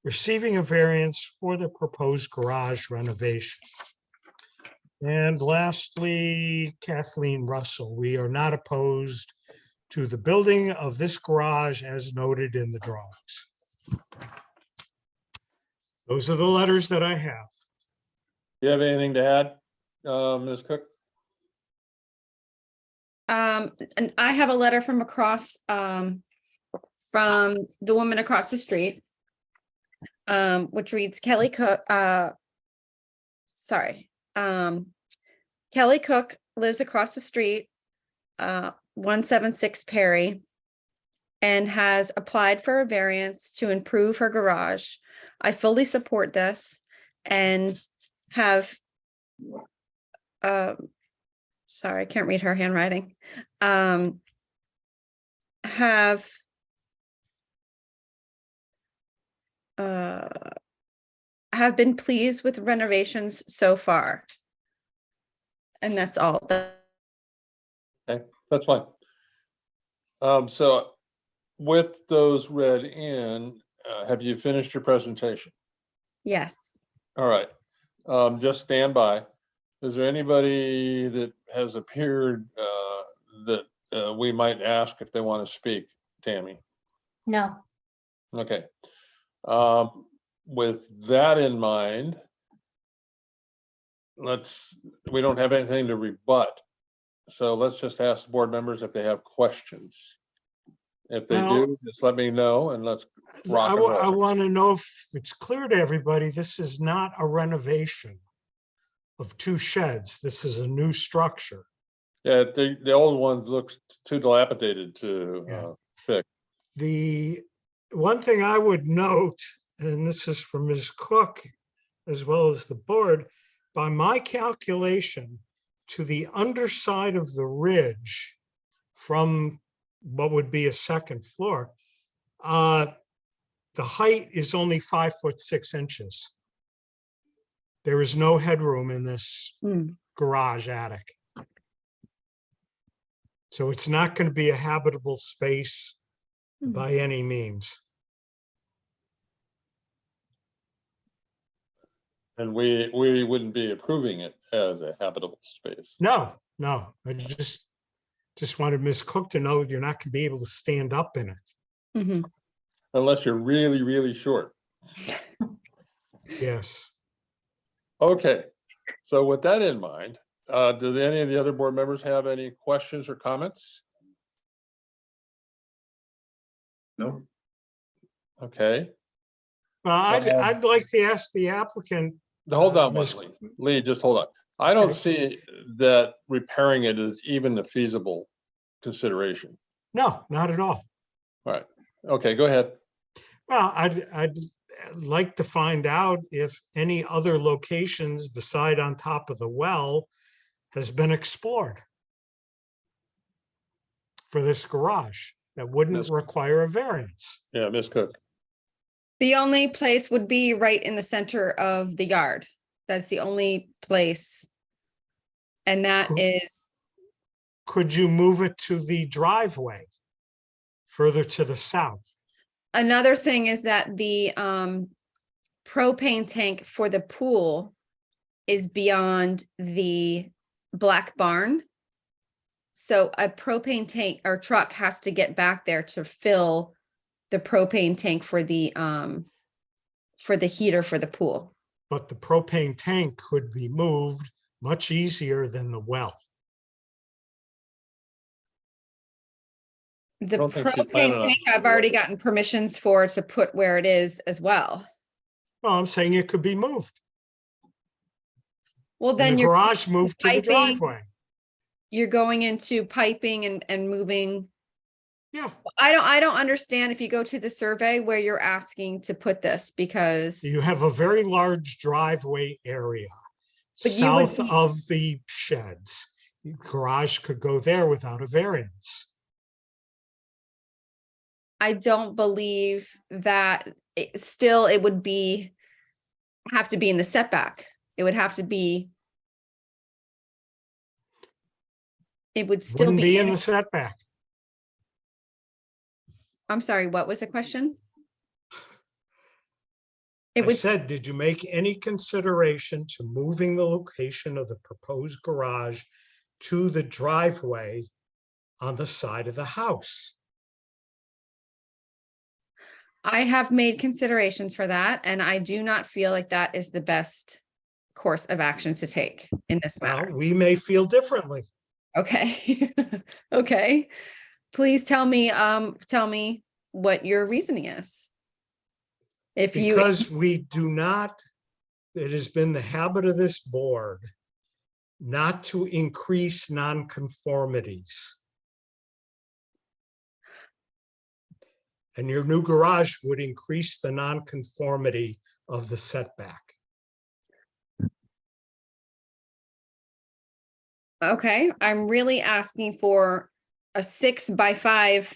receiving a variance for the proposed garage renovation. And lastly, Kathleen Russell, we are not opposed to the building of this garage as noted in the drawings. Those are the letters that I have. Do you have anything to add, Ms. Cook? And I have a letter from across, from the woman across the street, which reads Kelly Cook, Kelly Cook lives across the street, 176 Perry, and has applied for a variance to improve her garage. I fully support this and have, sorry, I can't read her handwriting. Have been pleased with renovations so far. And that's all. Okay, that's fine. So with those read in, have you finished your presentation? Yes. All right, just stand by. Is there anybody that has appeared that we might ask if they want to speak, Tammy? No. Okay. With that in mind, we don't have anything to rebut. So let's just ask the board members if they have questions. If they Well, do, just let me know and let's rock I and roll. want to know if it's clear to everybody, this is not a renovation of 2 sheds. This is a new structure. Yeah, the old one looks too dilapidated to Yeah. fix. The one thing I would note, and this is from Ms. Cook as well as the board, by my calculation, to the underside of the ridge from what would be a second floor. The height is only 5'6". There is no headroom in this Hmm. garage attic. So it's not going to be a habitable space Hmm. by any means. And we wouldn't be approving it as a habitable space. No, I just wanted Ms. Cook to know you're not going to be able to stand up in it. Mhm. Unless you're really, really short. Yes. Okay, so with that in mind, do any of the other board members have any questions or comments? No. Okay, Well, I'd like to ask the applicant, hold on, Ms. Lee. Lee, just hold on. I don't Okay. see that repairing it is even a feasible consideration. no, not at all. All right, okay, go ahead. Well, I'd like to find out if any other locations beside on top of the well has been explored for this garage that wouldn't Ms. require a variance. Yeah, Ms. Cook. The only place would be right in the center of the yard. That's the only place. And that Cool. is, Could you move it to the driveway further to the south? another thing is that the propane tank for the pool is beyond the black barn. So a propane tank or truck has to get back there to fill the propane tank for the heater for the pool. But the propane tank could be moved much easier than the well. The don't think she's planning propane on tank, moving I've already it. gotten permissions for to put where it is as well. Well, I'm saying it could be moved. Well, And then the you're garage moved to the piping. driveway. you're going into piping and moving. Yeah, I don't understand if you go to the survey where you're asking to put this because you have a very large driveway area But you would south be- of the sheds. Garage could go there without a variance. I don't believe that still it would have to be in the setback. It would have to be. It would still Wouldn't be in in. the setback. I'm sorry, what was the question? It I would, said, did you make any consideration to moving the location of the proposed garage to the driveway on the side of the house? I have made considerations for that, and I do not feel like that is the best course of action to take in this Well, matter. we may feel differently. Okay, okay. Please tell me what your reasoning is. If you, Because we do not, it has been the habit of this board not to increase nonconformities. And your new garage would increase the nonconformity of the setback. okay, I'm really asking for a 6x5.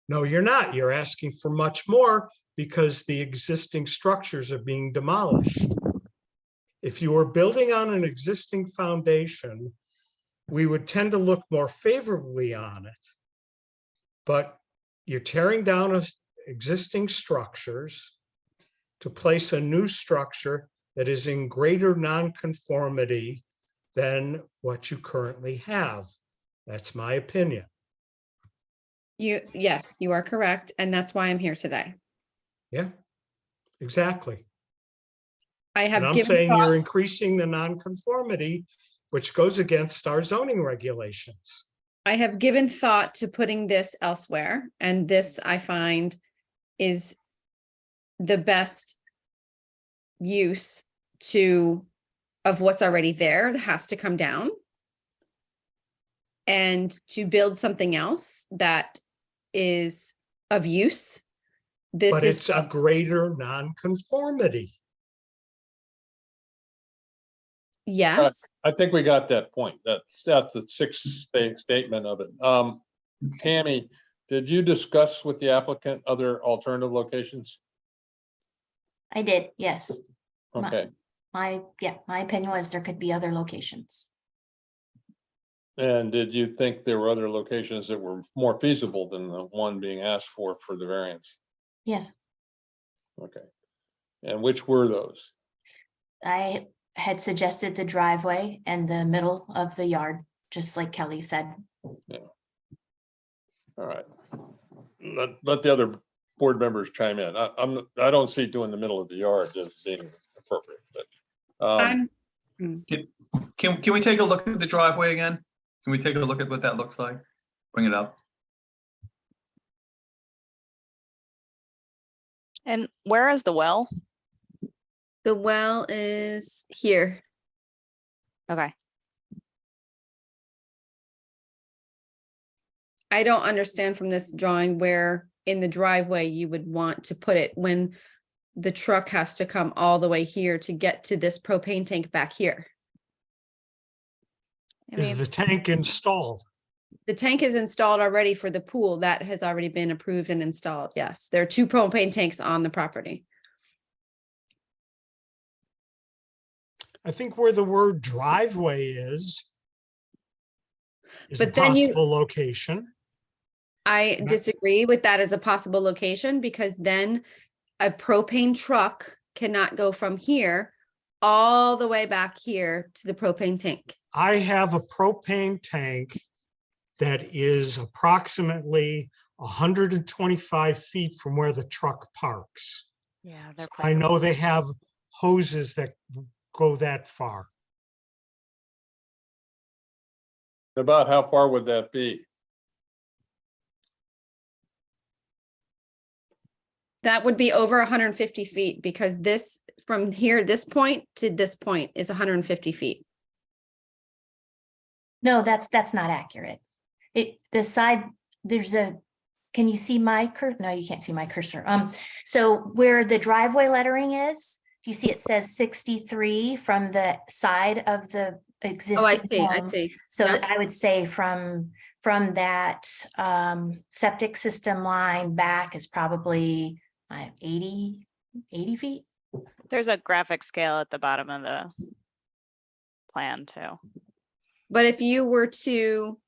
No, you're not. You're asking for much more because the existing structures are being demolished. If you were building on an existing foundation, we would tend to look more favorably on it. But you're tearing down existing structures to place a new structure that is in greater nonconformity than what you currently have. That's my opinion. Yes, you are correct, and that's why I'm here today. Yeah, exactly. I And have I'm given saying thought, you're increasing the nonconformity, which goes against our zoning regulations. I have given thought to putting this elsewhere, and this I find is the best use of what's already there that has to come down. And to build something else that is of use. This But is, it's a greater nonconformity. yes, I think we got that point. That's the sixth statement of it. Tammy, Did you discuss with the applicant other alternative locations? I did, yes. My- Okay, My opinion was there could be other locations. and did you think there were other locations that were more feasible than the one being asked for the variance? Yes, Okay, and which were those? I had suggested the driveway and the middle of the yard, just like Kelly said. All right. Let the other board members chime in. I don't see doing the middle of the yard as being appropriate, but. Can we take a look at the driveway again? Can we take a look at what that looks like? Bring it up. And where is the well? The well is here. Okay. I don't understand from this drawing where in the driveway you would want to put it when the truck has to come all the way here to get to this propane tank back here. I Is mean, the tank installed? The tank is installed already for the pool. That has already been approved and installed. Yes, there are 2 propane tanks on the property. I think where the word driveway is a But then you- possible location. I Right. disagree with that as a possible location because then a propane truck cannot go from here all the way back here to the propane tank. I have a propane tank that is approximately 125 feet from where the truck parks. yeah, they're I quite, know they have hoses that go that far. About how far would that be? That would be over 150 feet because this, from here, this point to this point is 150 feet. No, that's not accurate. The side, can you see my no, you can't see my cursor. So where the driveway lettering is, you see it says 63 from the side of the existing. Oh, I see, I home. see. So Yep. I would say from that septic system line back is probably 80 feet. there's a graphic scale at the bottom of the plan too. But if you were to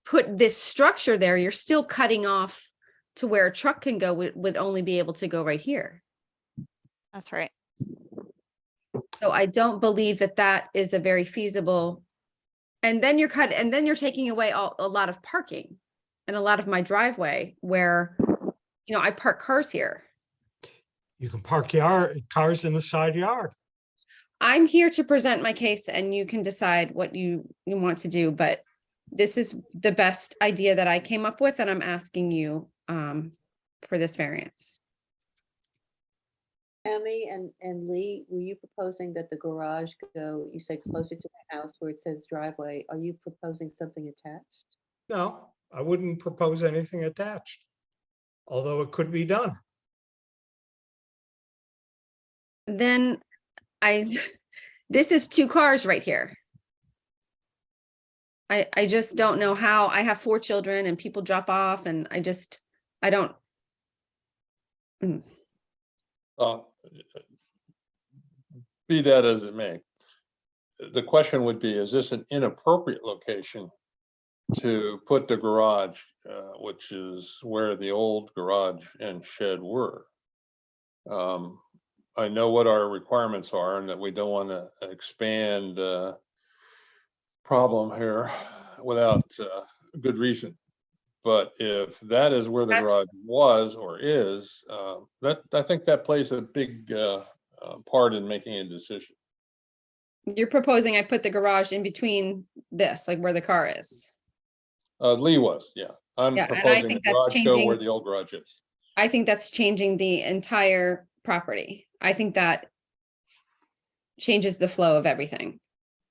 put this structure there, you're still cutting off to where a truck can go, would only be able to go right here. That's right. So I don't believe that that is a very feasible. And then you're taking away a lot of parking and a lot of my driveway where, I park cars here. You can park cars in the side yard. I'm here to present my case and you can decide what you want to do, but this is the best idea that I came up with and I'm asking you for this variance. Tammy and Lee, were you proposing that the garage go, you said closer to the house where it says driveway? Are you proposing something attached? No, I wouldn't propose anything attached, although it could be done. Then this is 2 cars right here. I just don't know how. I have 4 children and people drop off and I don't. Be that as it may, the question would be, is this an inappropriate location to put the garage, which is where the old garage and shed were? I know what our requirements are and that we don't want to expand problem here without good reason. But if that is where the That's- garage was or is, I think that plays a big part in making a decision. You're proposing I put the garage in between this, like where the car is. Lee was, yeah. I'm Yeah, and I proposing the think that's garage go where changing- the old garage is. I think that's changing the entire property. I think that changes the flow of everything.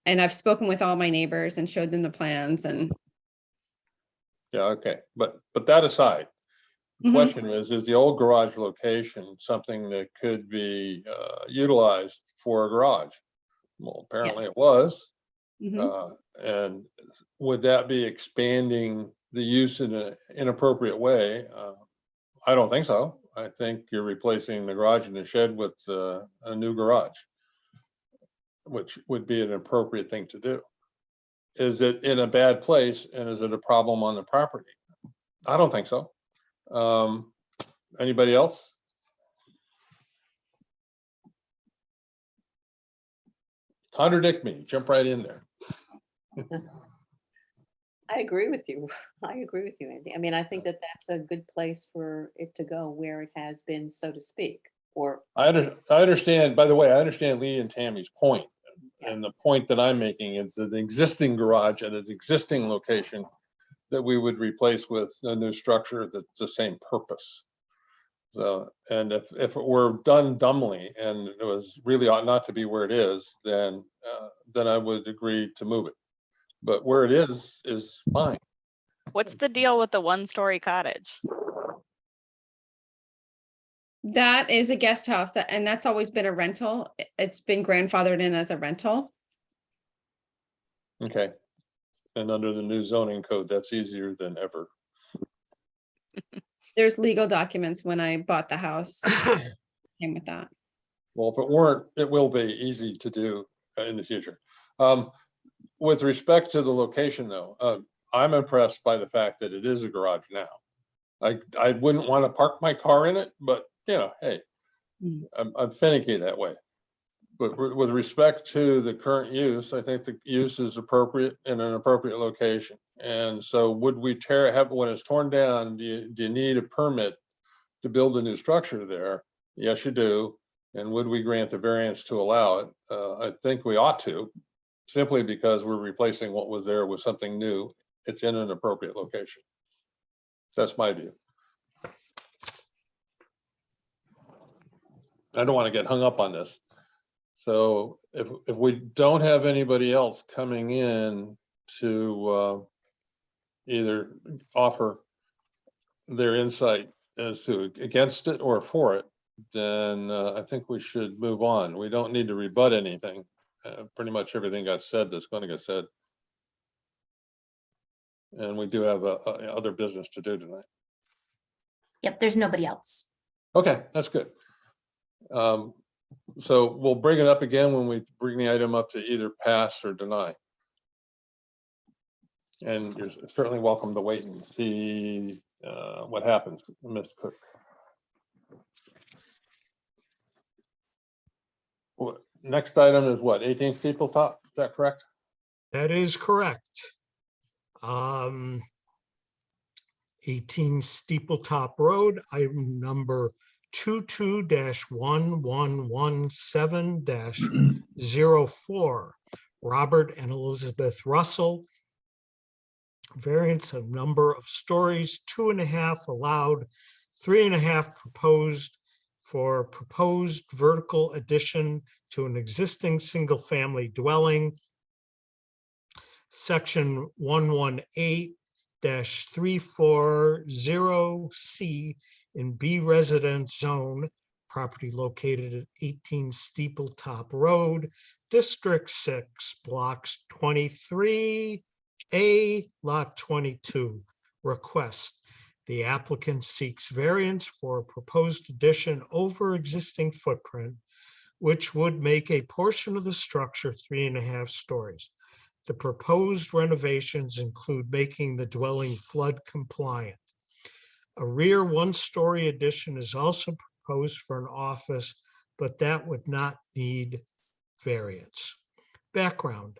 And I've spoken with all my neighbors and showed them the plans and Yeah, okay, but that aside, the Mhm. question is the old garage location something that could be utilized for a garage? Well, apparently Yes. it was. Mhm. And would that be expanding the use in an inappropriate way? I don't think so. I think you're replacing the garage and the shed with a new garage, which would be an appropriate thing to do. Is it in a bad place and is it a problem on the property? I don't think so. Anybody else? Contradict me, jump right in there. I agree with you. I agree with you, Andy. I mean, I think that that's a good place for it to go where it has been, so to speak, or I understand, by the way, I understand Lee and Tammy's point. And the point that I'm making is that the existing garage at an existing location that we would replace with a new structure that's the same purpose. So, and if it were done dumbly and it was really ought not to be where it is, then I would agree to move it. But where it is fine. What's the deal with the one-story cottage? That is a guest house and that's always been a rental. It's been grandfathered in as a rental. Okay. And under the new zoning code, that's easier than ever. There's legal documents when I bought the house. Came with that. Well, if it weren't, it will be easy to do in the future. With respect to the location though, I'm impressed by the fact that it is a garage now. I wouldn't want to park my car in it, but you know, hey, I'm finicky that way. But with respect to the current use, I think the use is appropriate in an appropriate location. And so would we when it's torn down, do you need a permit to build a new structure there? Yes, you do. And would we grant the variance to allow it? I think we ought to, simply because we're replacing what was there with something new. It's in an appropriate location. That's my view. I don't want to get hung up on this. So if we don't have anybody else coming in to either offer their insight as to against it or for it, then I think we should move on. We don't need to rebut anything. Pretty much everything got said that's going to get said. And we do have other business to do tonight. Yep, there's nobody else. Okay, that's good. So we'll bring it up again when we bring the item up to either pass or deny. And you're certainly welcome to wait and see what happens, Mr. Cook. Next item is what, 18 Steeple Top, is that correct? That is correct. 18 Steepletop Road, item number 22-1117-04. Robert and Elizabeth Russell. Variance of number of stories, 2.5 allowed, 3.5 proposed for proposed vertical addition to an existing single-family dwelling. Section 118-340C in B residence zone, property located at 18 Steepletop Road, District 6, blocks 23A, lot 22. Request. The applicant seeks variance for a proposed addition over existing footprint, which would make a portion of the structure 3.5 stories. The proposed renovations include making the dwelling flood compliant. A rear 1-story addition is also proposed for an office, but that would not need variance. Background.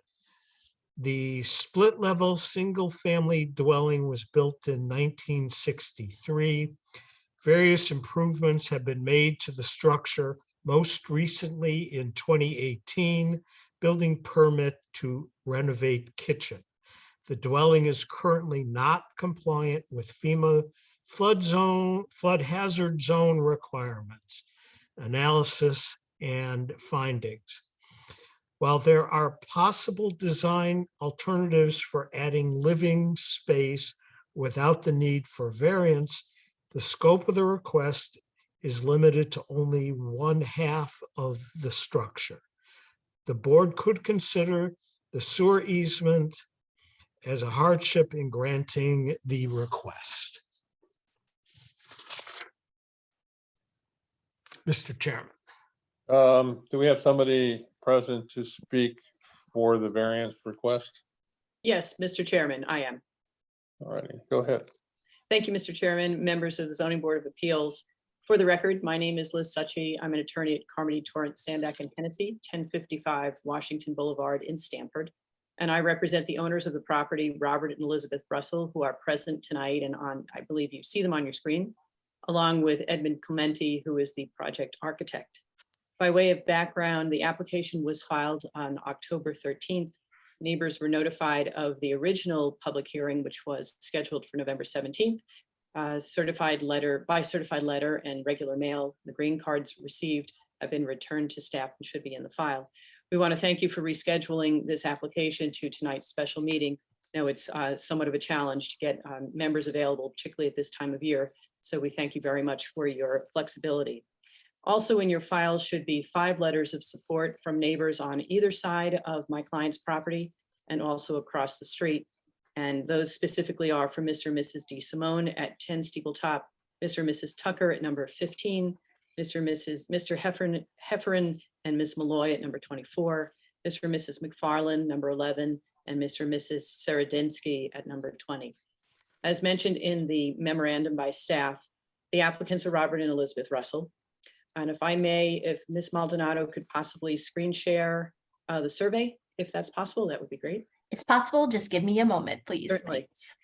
The split-level single-family dwelling was built in 1963. Various improvements have been made to the structure, most recently in 2018, building permit to renovate kitchen. The dwelling is currently not compliant with FEMA flood hazard zone requirements, analysis and findings. While there are possible design alternatives for adding living space without the need for variance, the scope of the request is limited to only 1/2 of the structure. The board could consider the sewer easement as a hardship in granting the request. Mr. Chairman. Do we have somebody present to speak for the variance request? Yes, Mr. Chairman, I am. All righty, go ahead. Thank you, Mr. Chairman, members of the Zoning Board of Appeals. For the record, my name is Liz Suchy. I'm an attorney at Carmody, Torrance, Sandak, and Hennessy, 1055 Washington Boulevard in Stamford. And I represent the owners of the property, Robert and Elizabeth Russell, who are present tonight and on, I believe you see them on your screen, along with Edmund Clementi, who is the project architect. By way of background, the application was filed on October 13th. Neighbors were notified of the original public hearing, which was scheduled for November 17th. Certified letter and regular mail. The green cards received have been returned to staff and should be in the file. We want to thank you for rescheduling this application to tonight's special meeting. No, it's somewhat of a challenge to get members available, particularly at this time of year. So we thank you very much for your flexibility. Also in your file should be 5 letters of support from neighbors on either side of my client's property and also across the street. And those specifically are from Mr. and Mrs. D. Simone at 10 Steepletop, Mr. and Mrs. Tucker at number 15, Mr. Heffernan and Ms. Malloy at number 24, Mr. and Mrs. McFarland, number 11, and Mr. and Mrs. Saradinsky at number 20. As mentioned in the memorandum by staff, the applicants are Robert and Elizabeth Russell. And if I may, if Ms. Maldonado could possibly screen share the survey, if that's possible, that would be great. It's possible. Just give me a moment, please. Certainly. Thanks.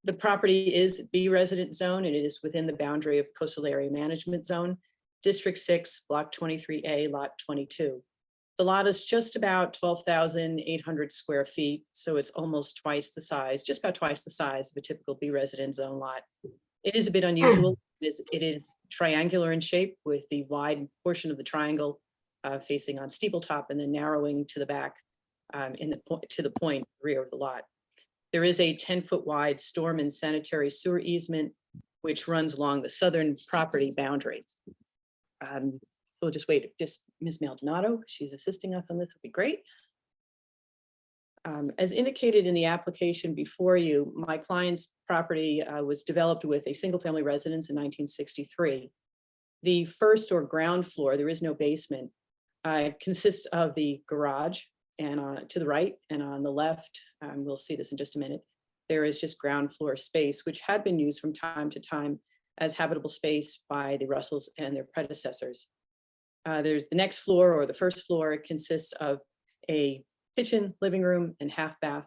The property is B resident zone and it is within the boundary of Coastal Area Management Zone, District 6, Block 23A, Lot 22. The lot is just about 12,800 square feet, so it's almost twice the size, just about twice the size of a typical B resident zone lot. It is a bit unusual. It is triangular in shape with the wide portion of the triangle facing on Steepletop and then narrowing to the back to the point rear of the lot. There is a 10-foot wide storm and sanitary sewer easement, which runs along the southern property boundaries. We'll just wait, just Ms. Maldonado, she's assisting us on this, would be great. As indicated in the application before you, my client's property was developed with a single-family residence in 1963. The first or ground floor, there is no basement, consists of the garage and to the right and on the left, we'll see this in just a minute, there is just ground floor space, which had been used from time to time as habitable space by the Russells and their predecessors. There's the next floor or the first floor consists of a kitchen, living room, and half bath.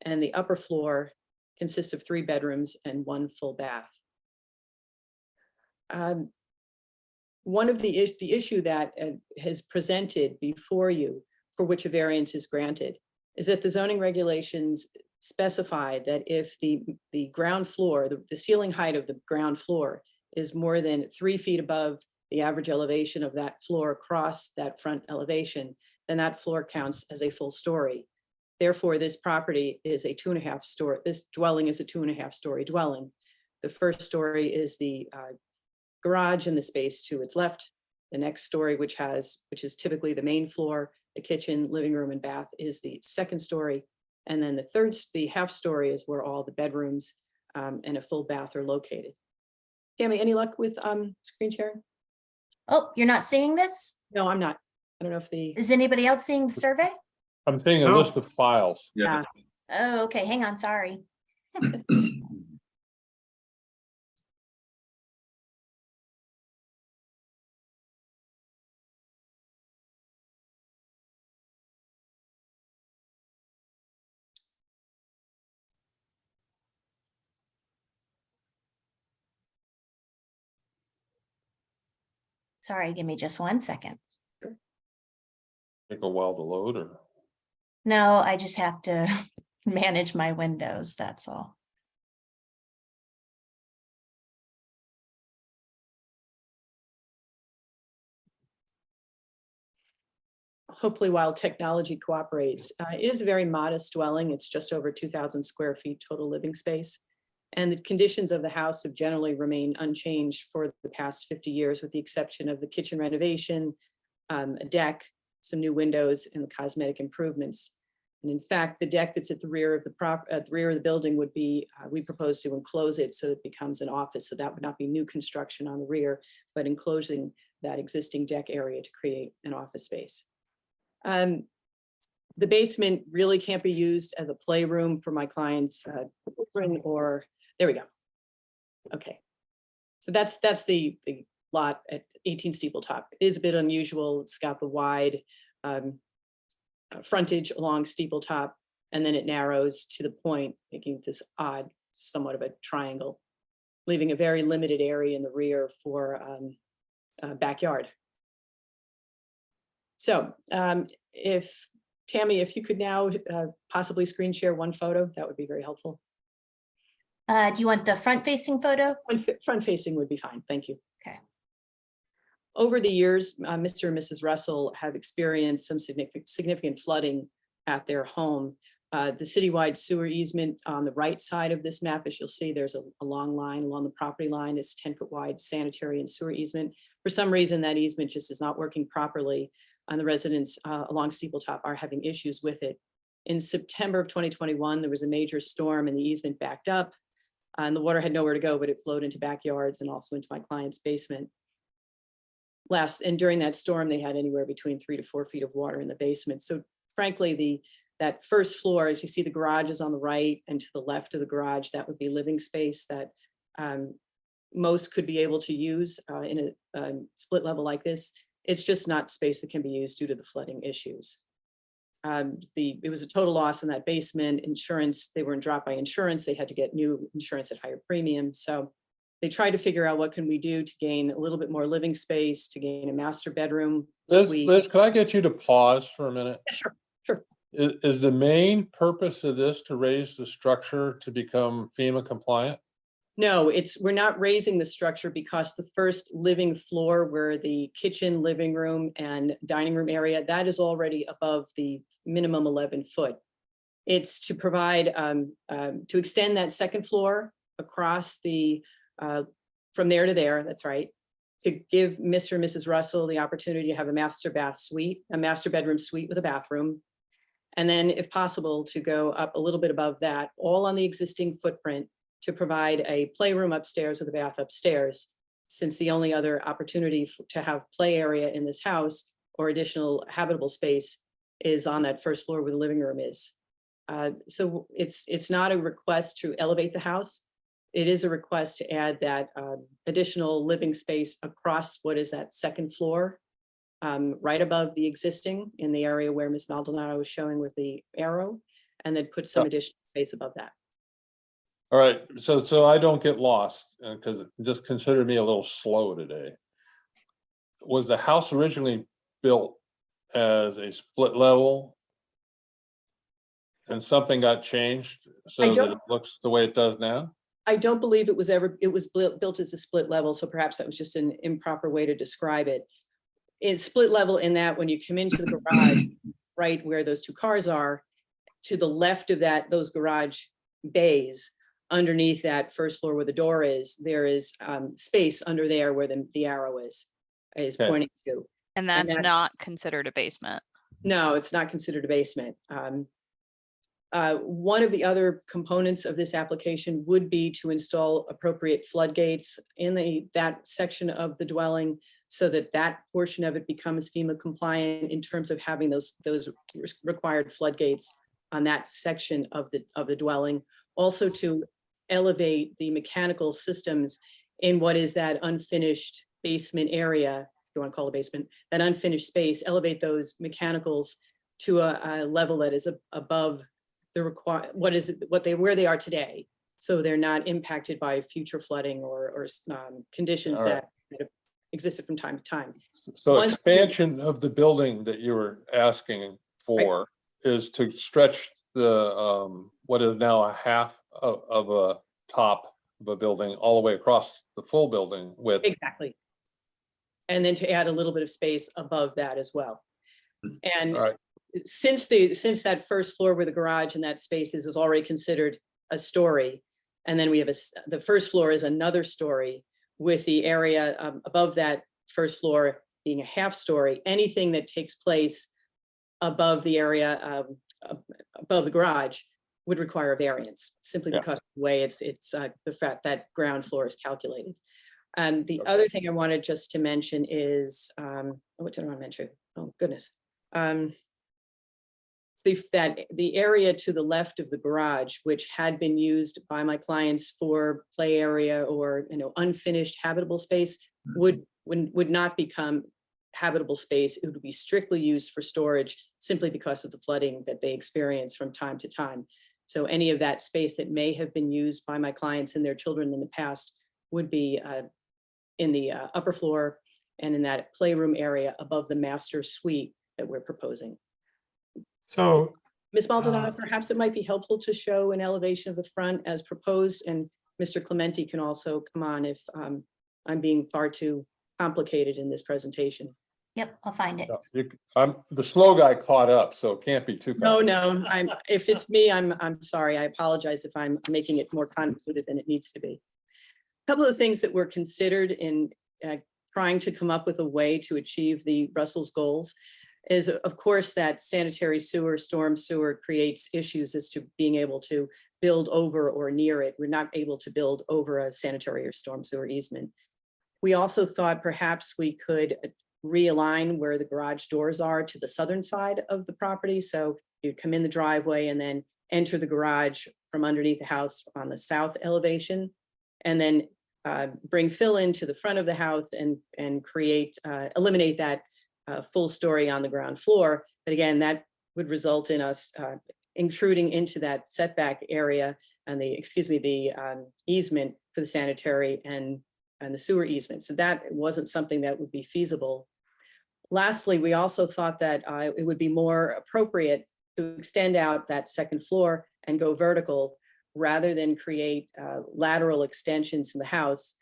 And the upper floor consists of 3 bedrooms and 1 full bath. One of the issue that has presented before you for which a variance is granted is that the zoning regulations specify that if the ground floor, the ceiling height of the ground floor is more than 3 feet above the average elevation of that floor across that front elevation, then that floor counts as a full story. Therefore, this property is a 2.5 story, this dwelling is a 2.5 story dwelling. The first story is the garage and the space to its left. The next story, which is typically the main floor, the kitchen, living room, and bath, is the second story. And then the half story is where all the bedrooms and a full bath are located. Tammy, any luck with screen sharing? Oh, you're not seeing this? No, I'm not. I don't know if Is anybody else seeing the survey? I'm seeing a No. list of files. Yeah. Oh, okay, hang on, sorry. Sorry, give me just 1 second. Take a while to load or? No, I just have to manage my windows, that's all. Hopefully while technology cooperates. It is a very modest dwelling. It's just over 2,000 square feet total living space. And the conditions of the house have generally remained unchanged for the past 50 years, with the exception of the kitchen renovation, a deck, some new windows, and the cosmetic improvements. And in fact, the deck that's at the rear of the building would be, we propose to enclose it so it becomes an office. So that would not be new construction on the rear, but enclosing that existing deck area to create an office space. The basement really can't be used as a playroom for my clients' children, or, there we go. Okay. So that's the lot at 18 Steepletop. It is a bit unusual. It's got the wide frontage along Steepletop, and then it narrows to the point, making this odd, somewhat of a triangle, leaving a very limited area in the rear for backyard. So if Tammy, if you could now possibly screen share one photo, that would be very helpful. Do you want the front-facing photo? Front facing would be fine. Thank you. Okay. Over the years, Mr. and Mrs. Russell have experienced some significant flooding at their home. The citywide sewer easement on the right side of this map, as you'll see, there's a long line along the property line. It's 10-foot wide sanitary and sewer easement. For some reason, that easement just is not working properly, and the residents along Steepletop are having issues with it. In September of 2021, there was a major storm and the easement backed up, and the water had nowhere to go, but it flowed into backyards and also into my client's basement. And during that storm, they had anywhere between 3 to 4 feet of water in the basement. So frankly, that first floor, as you see, the garage is on the right, and to the left of the garage, that would be living space that most could be able to use in a split level like this. It's just not space that can be used due to the flooding issues. It was a total loss in that basement. Insurance, they weren't dropped by insurance. They had to get new insurance at higher premium. So they tried to figure out what can we do to gain a little bit more living space, to gain a master bedroom suite. Liz, could I get you to pause for a minute? Yeah, sure, sure. Is the main purpose of this to raise the structure to become FEMA compliant? No, we're not raising the structure because the first living floor, where the kitchen, living room, and dining room area, that is already above the minimum 11 foot. It's to provide, to extend that second floor across the, from there to there, that's right, to give Mr. and Mrs. Russell the opportunity to have a master bedroom suite with a bathroom. And then if possible, to go up a little bit above that, all on the existing footprint, to provide a playroom upstairs with a bath upstairs, since the only other opportunity to have play area in this house or additional habitable space is on that first floor where the living room is. So it's not a request to elevate the house. It is a request to add that additional living space across what is that second floor, right above the existing, in the area where Ms. Maldonado was showing with the arrow, and then put some additional space above that. All right, so I don't get lost, because just consider me a little slow today. Was the house originally built as a split level and something got changed so that it looks the way it does now? I don't believe it was built as a split level, so perhaps that was just an improper way to describe it. It's split level in that when you come into the garage, right where those two cars are, to the left of those garage bays, underneath that first floor where the door is, there is space under there where the arrow is pointing to. And that's not considered a basement. No, it's not considered a basement. One of the other components of this application would be to install appropriate floodgates in that section of the dwelling, so that portion of it becomes FEMA compliant in terms of having those required floodgates on that section of the dwelling. Also to elevate the mechanical systems in what is that unfinished basement area, if you want to call it a basement, that unfinished space, elevate those mechanicals to a level that is above the where they are today, so they're not impacted by future flooding or conditions that have existed from time to time. So expansion of the building that you were asking for is to stretch the what is now a half of a top of a building all the way across the full building width. Exactly. And then to add a little bit of space above that as well. And since that first floor where the garage and that space is already considered a story, and then we have the first floor is another story, with the area above that first floor being a half story, anything that takes place above the area above the garage would require a variance simply Yeah. because of the way it's the fact that ground floor is calculated. The Okay. other thing I wanted just to mention is, what did I want to mention? Oh, goodness. The area to the left of the garage, which had been used by my clients for play area or, unfinished habitable space, would not become habitable space. It would be strictly used for storage simply because of the flooding that they experience from time to time. So any of that space that may have been used by my clients and their children in the past would be in the upper floor and in that playroom area above the master suite that we're proposing. So, Ms. Maldonado, Uh, perhaps it might be helpful to show an elevation of the front as proposed, and Mr. Clementi can also come on if I'm being far too complicated in this presentation. Yep, I'll find it. The slow guy caught up, so it can't be too. No, if it's me, I'm sorry. I apologize if I'm making it more convoluted than it needs to be. A couple of things that were considered in trying to come up with a way to achieve the Russell's goals is, of course, that sanitary sewer, storm sewer creates issues as to being able to build over or near it. We're not able to build over a sanitary or storm sewer easement. We also thought perhaps we could realign where the garage doors are to the southern side of the property. So you come in the driveway and then enter the garage from underneath the house on the south elevation, and then bring fill into the front of the house and create, eliminate that full story on the ground floor. But again, that would result in us intruding into that setback area and the easement for the sanitary and the sewer easement. So that wasn't something that would be feasible. Lastly, we also thought that it would be more appropriate to extend out that second floor and go vertical rather than create lateral extensions in the house.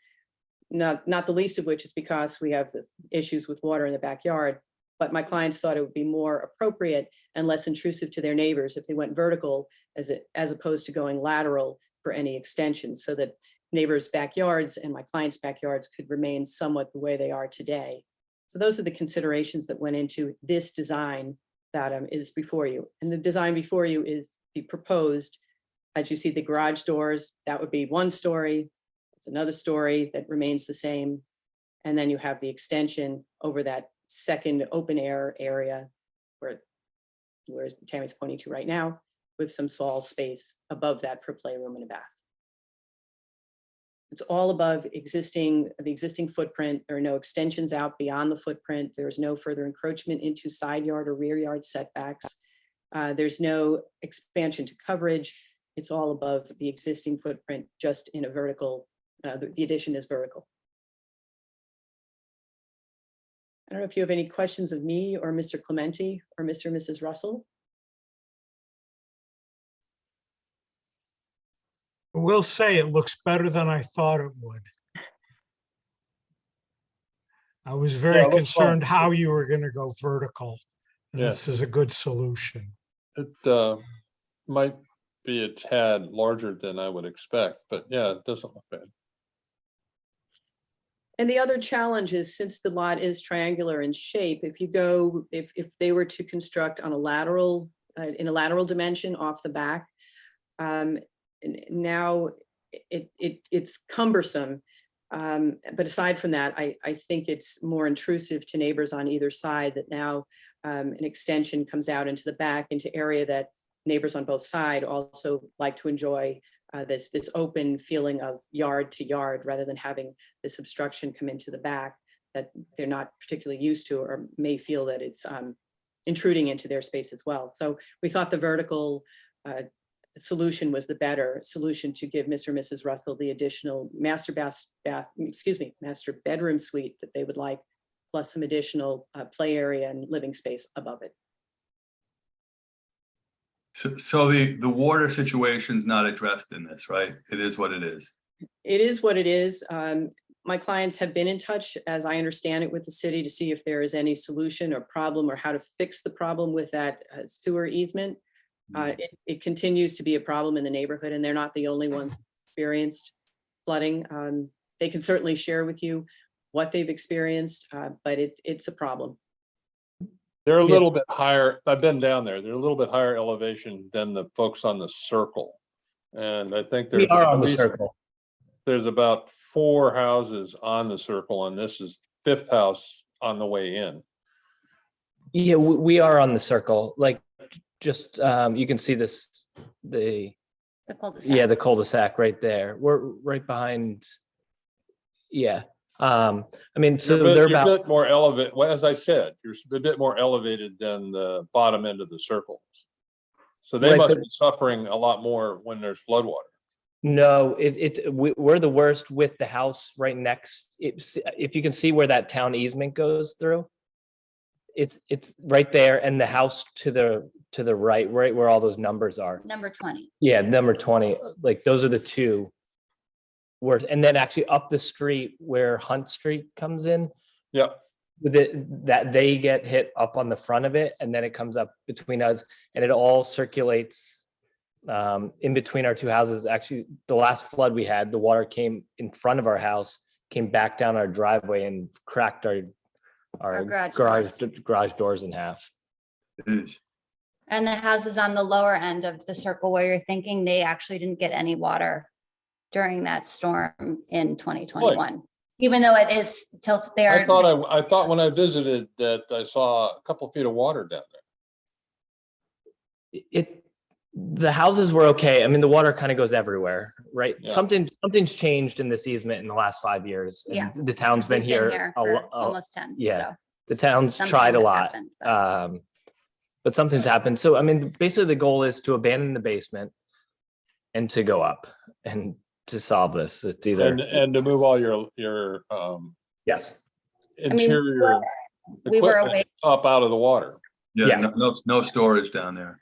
Not the least of which is because we have the issues with water in the backyard, but my clients thought it would be more appropriate and less intrusive to their neighbors if they went vertical as opposed to going lateral for any extensions, so that neighbors' backyards and my clients' backyards could remain somewhat the way they are today. So those are the considerations that went into this design that is before you. And the design before you is the proposed, as you see the garage doors, that would be one story. It's another story that remains the same. And then you have the extension over that second open air area where Tammy's pointing to right now, with some small space above that for playroom and a bath. It's all above the existing footprint. There are no extensions out beyond the footprint. There's no further encroachment into side yard or rear yard setbacks. There's no expansion to coverage. It's all above the existing footprint, just in a vertical, the addition is vertical. I don't know if you have any questions of me or Mr. Clementi or Mr. and Mrs. Russell. I will say it looks better than I thought it would. I was Yeah, very it looks concerned fun. how you were going to go vertical. And Yeah. this is a good solution. It might be a tad larger than I would expect, but yeah, it doesn't look bad. And the other challenge is, since the lot is triangular in shape, if they were to construct on a lateral, in a lateral dimension off the back, now it's cumbersome. But aside from that, I think it's more intrusive to neighbors on either side, that now an extension comes out into the back, into area that neighbors on both sides also like to enjoy, this open feeling of yard to yard, rather than having this obstruction come into the back that they're not particularly used to, or may feel that it's intruding into their space as well. So we thought the vertical solution was the better solution to give Mr. and Mrs. Russell the additional master bedroom suite that they would like, plus some additional play area and living space above it. So the water situation's not addressed in this, right? It is what it is. It is what it is. My clients have been in touch, as I understand it, with the city to see if there is any solution or problem, or how to fix the problem with that sewer easement. It continues to be a problem in the neighborhood, and they're not the only ones experienced flooding. They can certainly share with you what they've experienced, but it's a problem. They're a Yeah. little bit higher. I've been down there. They're a little bit higher elevation than the folks on the circle. And I think We there's are at on the least, circle. there's about 4 houses on the circle, and this is 5th house on the way in. Yeah, we are on the circle. Like, just you can see this, the The the cul-de-sac right there. We're right behind. Yeah. I mean, so You're they're a about, bit more elevated. Well, as I said, you're a bit more elevated than the bottom end of the circle. So they Right, must but- be suffering a lot more when there's floodwater. no, we're the worst with the house right next. If you can see where that town easement goes through, it's right there, and the house to the right where all those numbers are. Number 20. Yeah, number 20, like those are the two. Where, and then actually up the street where Hunt Street comes in, Yeah, with it, that they get hit up on the front of it, and then it comes up between us, and it all circulates in between our two houses. Actually, the last flood we had, the water came in front of our house, came back down our driveway and cracked our garage doors in half. Jeez. And the houses on the lower end of the circle where you're thinking, they actually didn't get any water during that storm in 2021. Even though it is tilted there. I thought when I visited that I saw a couple feet of water down there. The houses were okay. I mean, the water kind of goes everywhere, right? Yeah. Something's changed in this easement in the last 5 years. And Yeah. the town's been We've here for almost 10. yeah. So the town's something tried a has lot. happened, but- But something's happened. So, I mean, basically the goal is to abandon the basement and to go up and to solve this. It's either, And to move all your yes. mean, interior we were equipment away. up out of the water. Yeah, Yeah. no storage down there.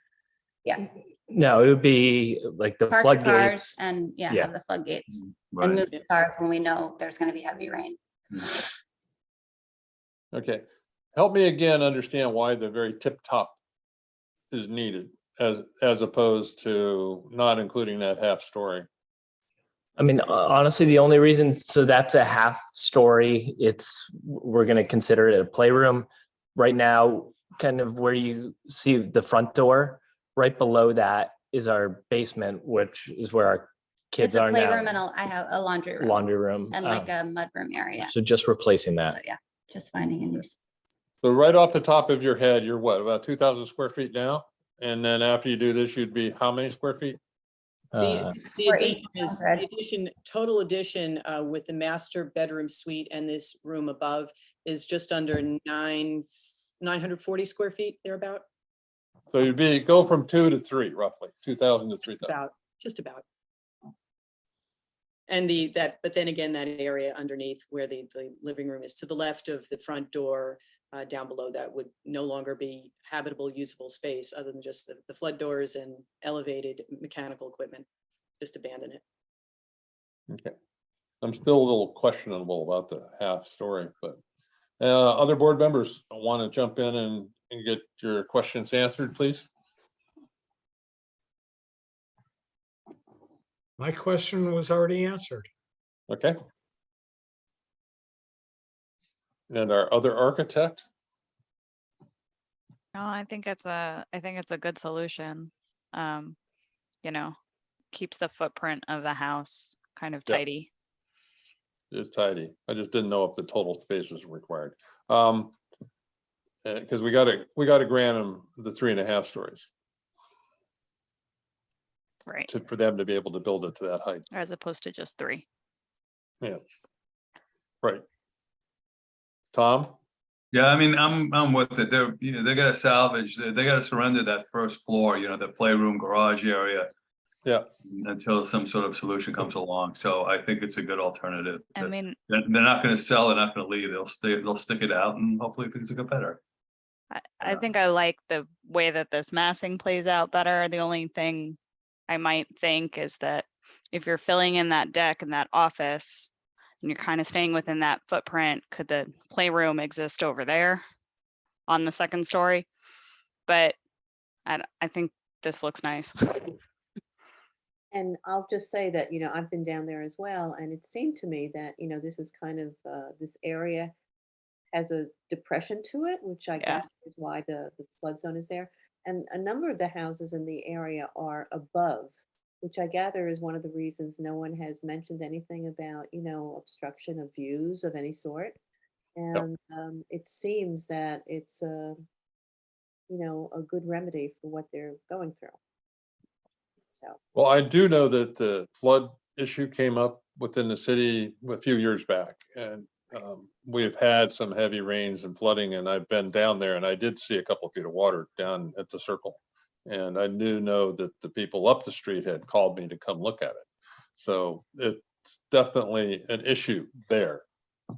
Yeah. No, it would be like the Park the cars floodgates. and Yeah. have the floodgates and Right. move the cars when we know there's going to be heavy rain. Okay, help me again understand why the very tip top is needed as opposed to not including that half story. I mean, honestly, the only reason, so that's a half story. We're going to consider it a playroom. Right now, kind of where you see the front door, right below that is our basement, which is where our kids It's a are playroom now. and I have a laundry room Laundry room. and like a mudroom area. So just replacing So that. yeah, just finding a use. So right off the top of your head, you're what, about 2,000 square feet now? And then after you do this, you'd be how many square feet? The Or addition is, the 800. addition, total addition with the master bedroom suite and this room above is just under 940 square feet, thereabout, So you'd go from 2 to 3 roughly, 2,000 to 3,000. just about. And but then again, that area underneath where the living room is to the left of the front door, down below that would no longer be habitable, usable space other than just the flood doors and elevated mechanical equipment. Just abandon it. Okay. I'm still a little questionable about the half story, but other board members want to jump in and get your questions answered, please. My question was already answered. Okay. And our other architect? No, I think it's a good solution. You know, keeps the footprint of the house kind of Yeah. tidy. Is tidy. I just didn't know if the total space was required. Because we gotta grant them the 3.5 stories Right. for them to be able to build it to that height. As opposed to just 3. Right. Tom? Yeah, I mean, I'm with it. They gotta salvage, they gotta surrender that first floor, the playroom garage area. Yeah. Until some sort of solution comes along. So I think it's a good alternative. I mean, They're not gonna sell, they're not gonna leave. They'll stick it out and hopefully things will get better. I think I like the way that this massing plays out better. The only thing I might think is that if you're filling in that deck and that office and you're kind of staying within that footprint, could the playroom exist over there on the second story? But I think this looks nice. And I'll just say that, I've been down there as well, and it seemed to me that, this is kind of, this area has a depression to it, which I Yeah. guess is why the flood zone is there. And a number of the houses in the area are above, which I gather is one of the reasons no one has mentioned anything about, obstruction of views of any sort. And it seems that it's a good remedy for what they're going through. So, Well, I do know that the flood issue came up within the city a few years back, and we've had some heavy rains and flooding, and I've been down there and I did see a couple of feet of water down at the circle. And I do know that the people up the street had called me to come look at it. So it's definitely an issue there.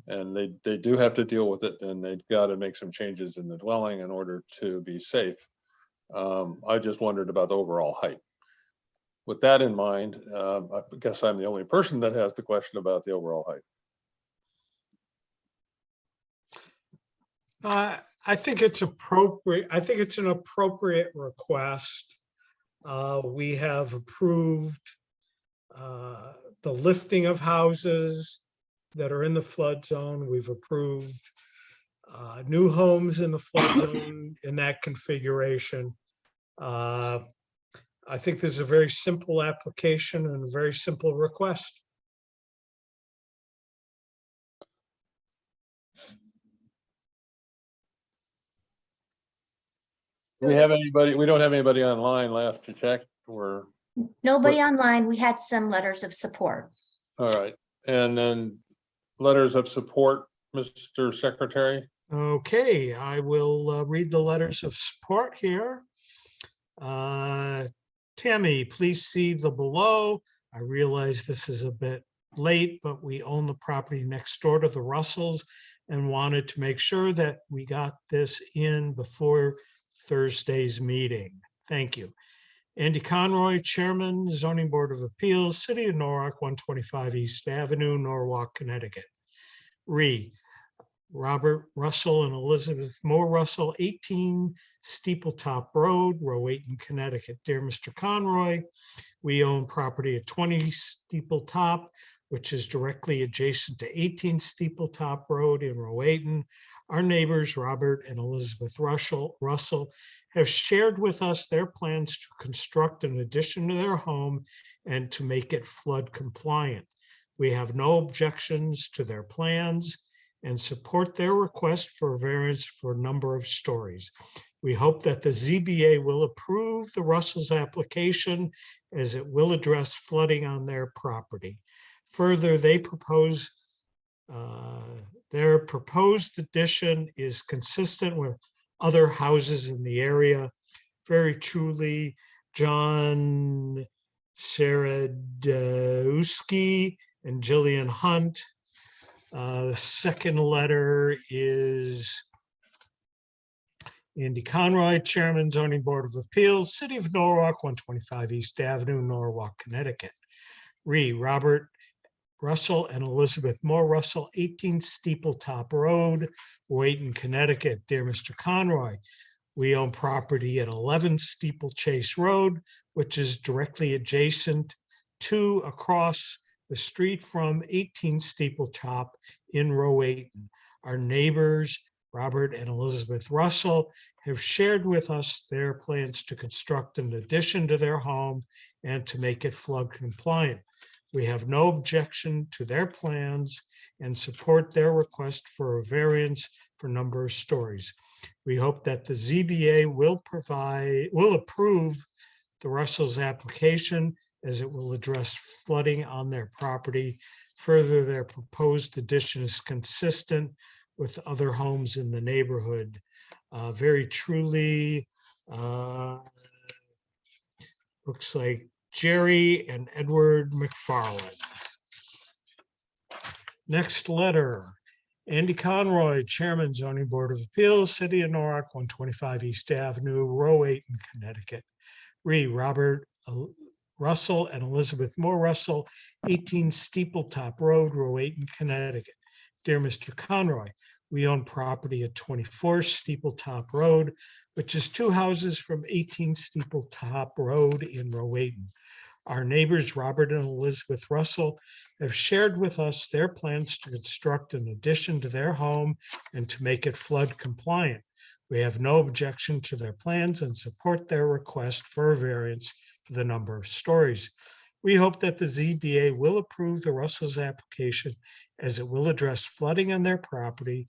And they do have to deal with it, and they've got to make some changes in the dwelling in order to be safe. I just wondered about the overall height. With that in mind, I guess I'm the only person that has the question about the overall height. I think it's appropriate. I think it's an appropriate request. We have approved the lifting of houses that are in the flood zone. We've approved new homes in the flood zone in that configuration. I think this is a very simple application and a very simple request. Do we have anybody? We don't have anybody online last to check. Or Nobody online. We had some letters of support. all right. And then letters of support, Mr. Secretary. Okay, I will read the letters of support here. Tammy, please see the below. I realize this is a bit late, but we own the property next door to the Russells and wanted to make sure that we got this in before Thursday's meeting. Thank you. Andy Conroy, Chairman, Zoning Board of Appeals, City of Norwalk, 125 East Avenue, Norwalk, Connecticut. Robert Russell and Elizabeth Moore Russell, 18 Steepletop Road, Rowayton, Connecticut. Dear Mr. Conroy, we own property at 20 Steepletop, which is directly adjacent to 18 Steepletop Road in Rowayton. Our neighbors, Robert and Elizabeth Russell, have shared with us their plans to construct an addition to their home and to make it flood compliant. We have no objections to their plans and support their request for a variance for a number of stories. We hope that the ZBA will approve the Russell's application as it will address flooding on their property. Further, their proposed addition is consistent with other houses in the area. Very truly, John Saradowski and Jillian Hunt. The second letter is Andy Conroy, Chairman, Zoning Board of Appeals, City of Norwalk, 125 East Avenue, Norwalk, Connecticut. Robert Russell and Elizabeth Moore Russell, 18 Steepletop Road, Rowayton, Connecticut. Dear Mr. Conroy, we own property at 11 Steeplechase Road, which is directly adjacent to across the street from 18 Steepletop in Rowayton. Our neighbors, Robert and Elizabeth Russell, have shared with us their plans to construct an addition to their home and to make it flood compliant. We have no objection to their plans and support their request for a variance for number of stories. We hope that the ZBA will approve the Russell's application as it will address flooding on their property. Further, their proposed addition is consistent with other homes in the neighborhood. Very truly, looks like Jerry and Edward McFarland. Next letter, Andy Conroy, Chairman, Zoning Board of Appeals, City of Norwalk, 125 East Avenue, Rowayton, Connecticut. Robert Russell and Elizabeth Moore Russell, 18 Steepletop Road, Rowayton, Connecticut. Dear Mr. Conroy, we own property at 24 Steepletop Road, which is two houses from 18 Steepletop Road in Rowayton. Our neighbors, Robert and Elizabeth Russell, have shared with us their plans to construct an addition to their home and to make it flood compliant. We have no objection to their plans and support their request for a variance for the number of stories. We hope that the ZBA will approve the Russells' application as it will address flooding on their property.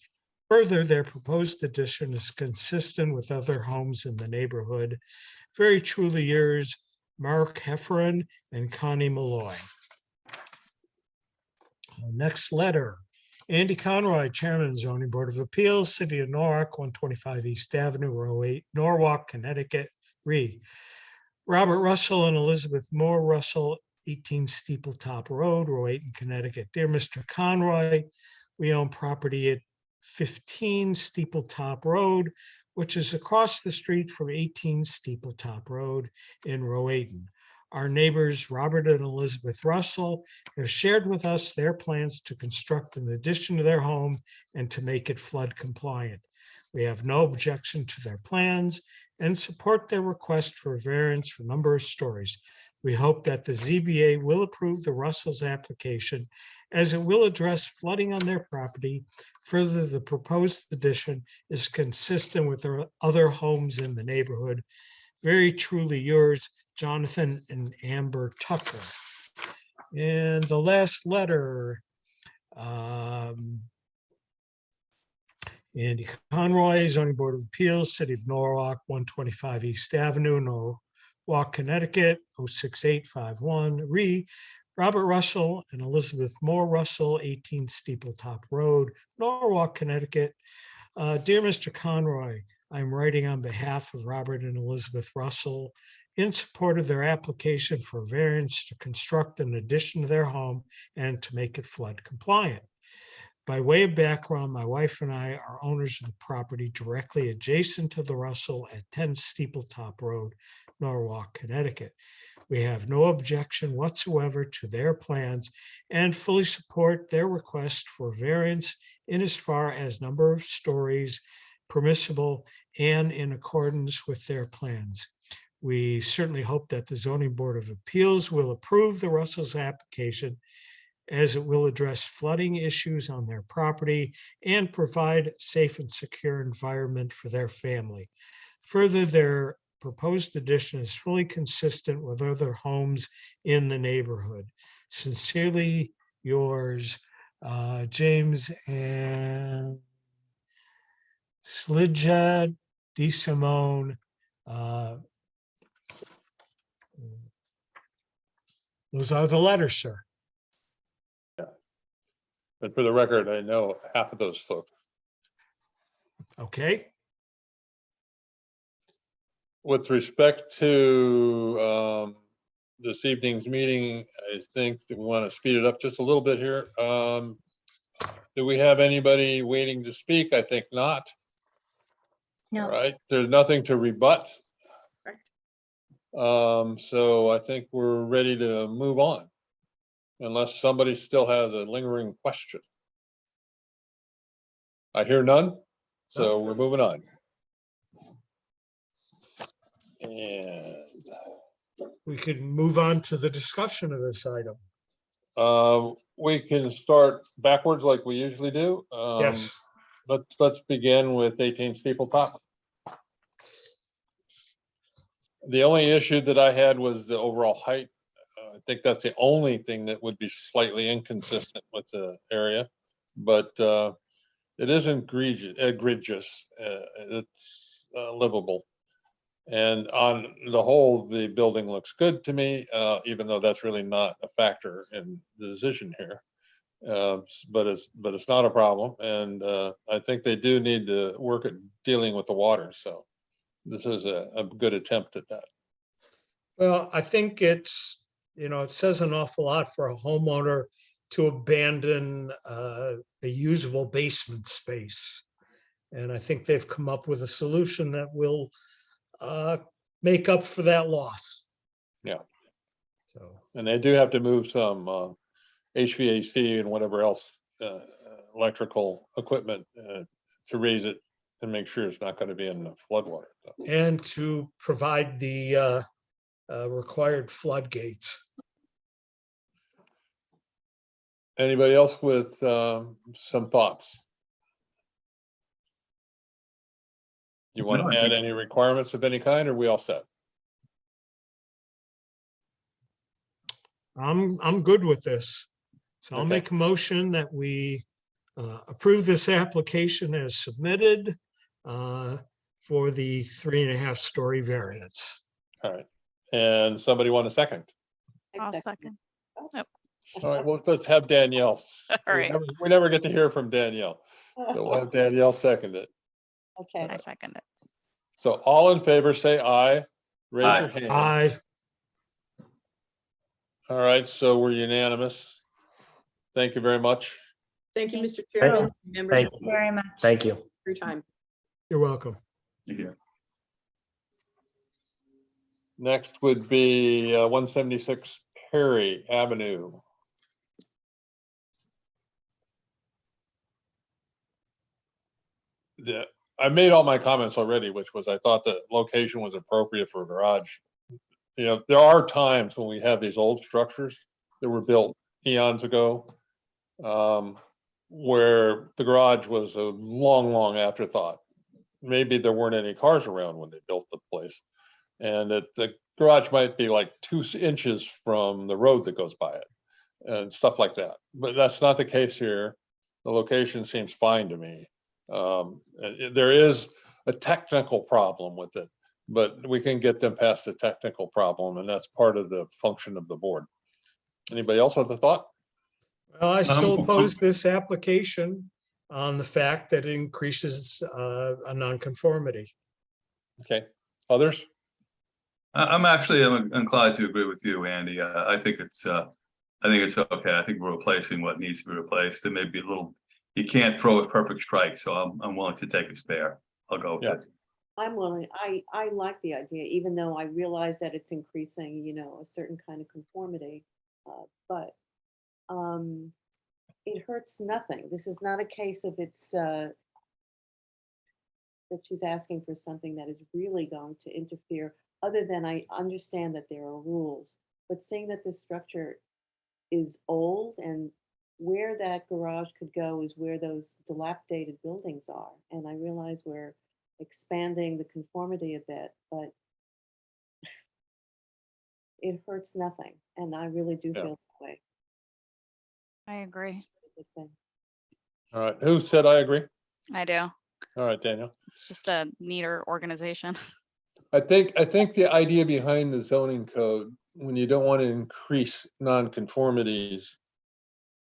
Further, their proposed addition is consistent with other homes in the neighborhood. Very truly yours, Mark Hefferon and Connie Malloy. Next letter, Andy Conroy, Chairman, Zoning Board of Appeals, City of Norwalk, 125 East Avenue, row 8, Norwalk, Connecticut, Re. Robert Russell and Elizabeth Moore Russell, 18 Steeple Top Road, row 8 in Connecticut. Dear Mr. Conroy, we own property at 15 Steeple Top Road, which is across the street from 18 Steeple Top Road in Rowayton. Our neighbors, Robert and Elizabeth Russell, have shared with us their plans to construct an addition to their home and to make it flood compliant. We have no objection to their plans and support their request for a variance for number of stories. We hope that the ZBA will approve the Russells' application as it will address flooding on their property. Further, the proposed addition is consistent with the other homes in the neighborhood. Very truly yours, Jonathan and Amber Tucker. And the last letter, Andy Conroy, Zoning Board of Appeals, City of Norwalk, 125 East Avenue, Norwalk, Connecticut, 06851. Re. Robert Russell and Elizabeth Moore Russell, 18 Steeple Top Road, Norwalk, Connecticut. Dear Mr. Conroy, I'm writing on behalf of Robert and Elizabeth Russell in support of their application for variance to construct an addition to their home and to make it flood compliant. By way of background, my wife and I are owners of the property directly adjacent to the Russell at 10 Steeple Top Road, Norwalk, Connecticut. We have no objection whatsoever to their plans and fully support their request for variance in as far as number of stories permissible and in accordance with their plans. We certainly hope that the Zoning Board of Appeals will approve the Russells' application as it will address flooding issues on their property and provide a safe and secure environment for their family. Further, their proposed addition is fully consistent with other homes in the neighborhood. Sincerely yours, James and Slidja D. Simone. Those are the letters, sir. But for the record, I know half of those folks. Okay. With respect to this evening's meeting, I think that we want to speed it up just a little bit here. Do we have anybody waiting to speak? I think not. No. All right, there's nothing to rebut. So I think we're ready to move on. Unless somebody still has a lingering question. I hear none, so we're moving on. And We could move on to the discussion of this item. we can start backwards like we usually do. Yes. Let's begin with 18 Steeple Top. The only issue that I had was the overall height. I think that's the only thing that would be slightly inconsistent with the area, but it isn't egregious. It's livable. And on the whole, the building looks good to me, even though that's really not a factor in the decision here. But it's not a problem. And I think they do need to work at dealing with the water. So this is a good attempt at that. Well, I think it's, it says an awful lot for a homeowner to abandon a usable basement space. And I think they've come up with a solution that will make up for that loss. Yeah. So, And they do have to move some HVAC and whatever else electrical equipment to raise it and make sure it's not going to be in the floodwater. So. and to provide the required floodgates. Anybody else with some thoughts? You want No, I to add think- any requirements of any kind, or are we all set? I'm good with this. So I'll Okay. make a motion that we approve this application as submitted for the 3.5 story variance. All right. And somebody want a second? I I'll second. second. All right, well, let's have Danielle. All right. We never get to hear from Danielle. So we'll have Danielle second it. Okay, I second it. So all in favor, say aye. Raise Aye. your hand. Aye. All right, so we're unanimous. Thank you very much. Thank you, Thank Mr. Chairman, members Thank of you. Very much. Thank you. for your time. You're welcome. Thank you. Next would be 176 Perry Avenue. I made all my comments already, which was I thought the location was appropriate for a garage. You know, there are times when we have these old structures that were built eons ago, where the garage was a long, long afterthought. Maybe there weren't any cars around when they built the place, and that the garage might be like 2 inches from the road that goes by it, and stuff like that. But that's not the case here. The location seems fine to me. There is a technical problem with it, but we can get them past the technical problem, and that's part of the function of the board. Anybody else with a thought? Well, I still Um, oppose this application on the fact that it increases a nonconformity. Okay, others? I'm inclined to agree with you, Andy. I think it's okay. I think we're replacing what needs to be replaced. There may be a little, you can't throw a perfect strike, so I'm willing to take a spare. I'll go Yeah. with it. I'm willing, I like the idea, even though I realize that it's increasing, you know, a certain kind of conformity. But it hurts nothing. This is not a case of it's that she's asking for something that is really going to interfere, other than I understand that there are rules. But seeing that this structure is old, and where that garage could go is where those dilapidated buildings are. And I realize we're expanding the conformity a bit, but it hurts nothing. And I really do Yeah. feel that way. I agree. Good thing. All right, who said I agree? I do. All right, Daniel. It's just a neater organization. I think the idea behind the zoning code, when you don't want to increase nonconformities,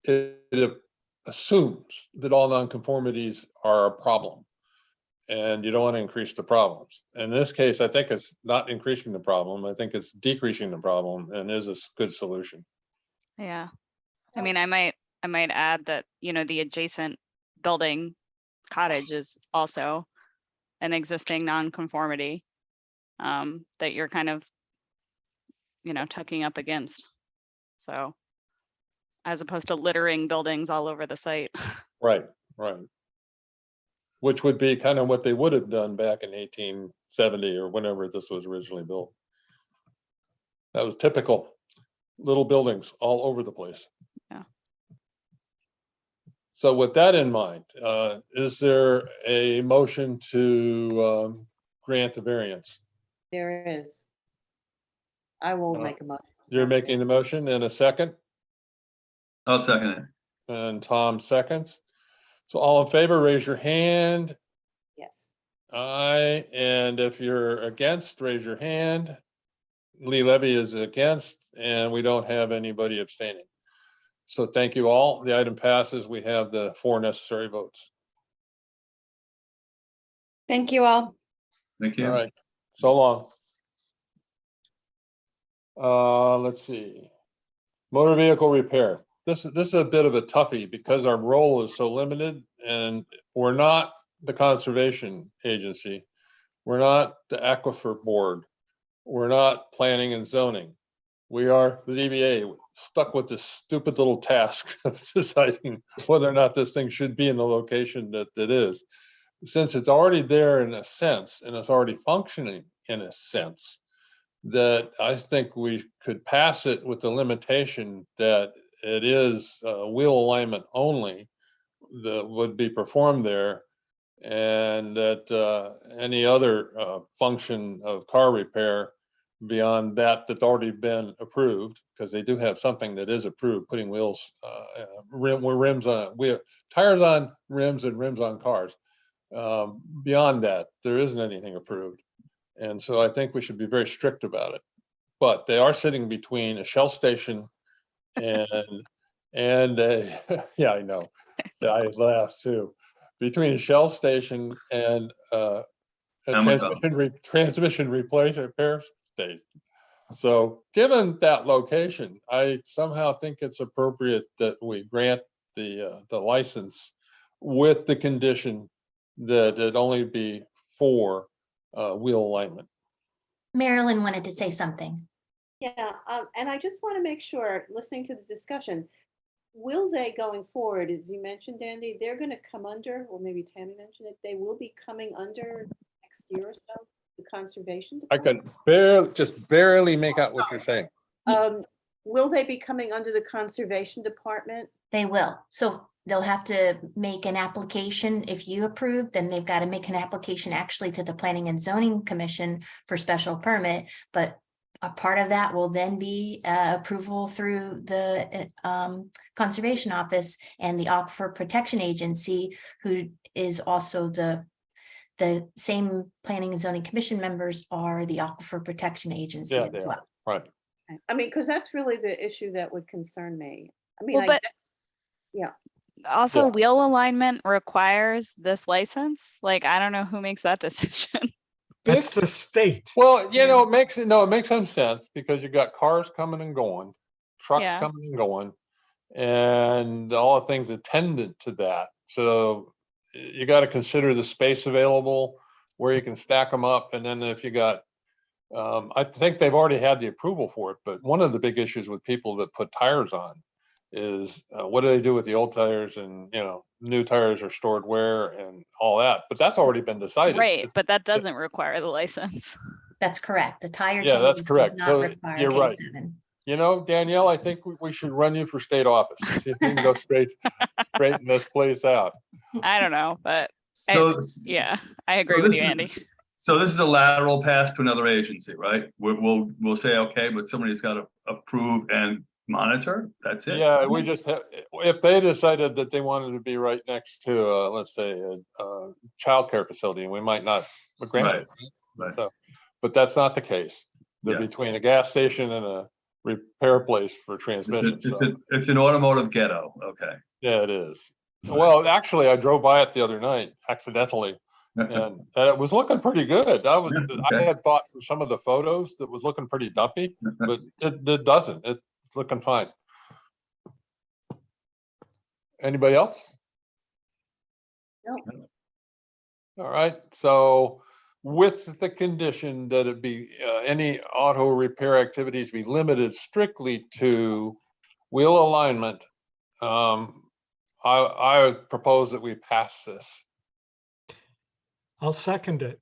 it assumes that all nonconformities are a problem. And you don't want to increase the problems. In this case, I think it's not increasing the problem. I think it's decreasing the problem and is a good solution. Yeah. I mean, I might add that, you know, the adjacent building cottage is also an existing nonconformity that you're kind of, you know, tucking up against. So as opposed to littering buildings all over the site. Right, right. Which would be kind of what they would have done back in 1870 or whenever this was originally built. That was typical. Little buildings all over the place. Yeah. So with that in mind, is there a motion to grant the variance? There is. I will Uh, make a motion. You're making the motion in a second, I'll second it. and Tom seconds. So all in favor, raise your hand. Yes. Aye, and if you're against, raise your hand. Lee Levy is against, and we don't have anybody abstaining. So thank you all. The item passes. We have the 4 necessary votes. Thank you all. Thank All you. right, so long. Let's see. Motor vehicle repair. This is a bit of a toughie because our role is so limited, and we're not the conservation agency. We're not the aquifer board. We're not planning and zoning. We are the ZBA, stuck with this stupid little task of deciding whether or not this thing should be in the location that it is. Since it's already there in a sense, and it's already functioning in a sense, that I think we could pass it with the limitation that it is wheel alignment only that would be performed there, and that any other function of car repair beyond that that's already been approved, because they do have something that is approved, putting wheels, rims on, tires on rims and rims on cars. Beyond that, there isn't anything approved. And so I think we should be very strict about it. But they are sitting between a Shell station and yeah, I know. I laughed too. Between a Shell station and a Amazon. transmission repair station. So given that location, I somehow think it's appropriate that we grant the license with the condition that it only be for wheel alignment. Marilyn wanted to say something. Yeah, and I just want to make sure, listening to the discussion, will they going forward, as you mentioned, Andy, they're going to come under, or maybe Tammy mentioned it, they will be coming under next year or so, the conservation I department? could just barely make out what you're saying. Will they be coming under the conservation department? They will. So they'll have to make an application. If you approve, then they've got to make an application actually to the Planning and Zoning Commission for special permit. But a part of that will then be approval through the Conservation Office and the Aquifer Protection Agency, who is also the same Planning and Zoning Commission members are the Aquifer Protection Agency Yeah, as they well. are, right. I mean, because that's really the issue that would concern me. I mean, Well, but yeah. also Yeah. wheel alignment requires this license. Like, I don't know who makes that decision. That's This, the state. Well, it makes some sense, because you got cars coming and going, trucks Yeah. coming and going, and all the things attendant to that. So you got to consider the space available, where you can stack them up. And then if you got, I think they've already had the approval for it, but one of the big issues with people that put tires on is what do they do with the old tires, and new tires are stored where and all that, but that's already been decided. Right, but that doesn't require the license. that's correct. The tire Yeah, that's changes does correct. not So require you're right. K7. Danielle, I think we should run you for state office, see if we can go straighten this place out. I don't know, but So, yeah, I so agree with this you, is- Andy. So this is a lateral pass to another agency, right? We'll say, okay, but somebody's got to approve and monitor. That's it. Yeah, we just have, if they decided that they wanted to be right next to, let's say, a childcare facility, we might not grant it. Right. So, but that's not the case. They're Yeah. between a gas station and a repair place for transmission. So, It's an automotive ghetto. Okay. yeah, it is. Well, actually, I drove by it the other night accidentally, and it was looking pretty good. I okay. had thought from some of the photos that was looking pretty dumpy, but it doesn't. It's looking fine. Anybody else? No. All right, so with the condition that it be, any auto repair activities be limited strictly to wheel alignment, I would propose that we pass this. I'll second it.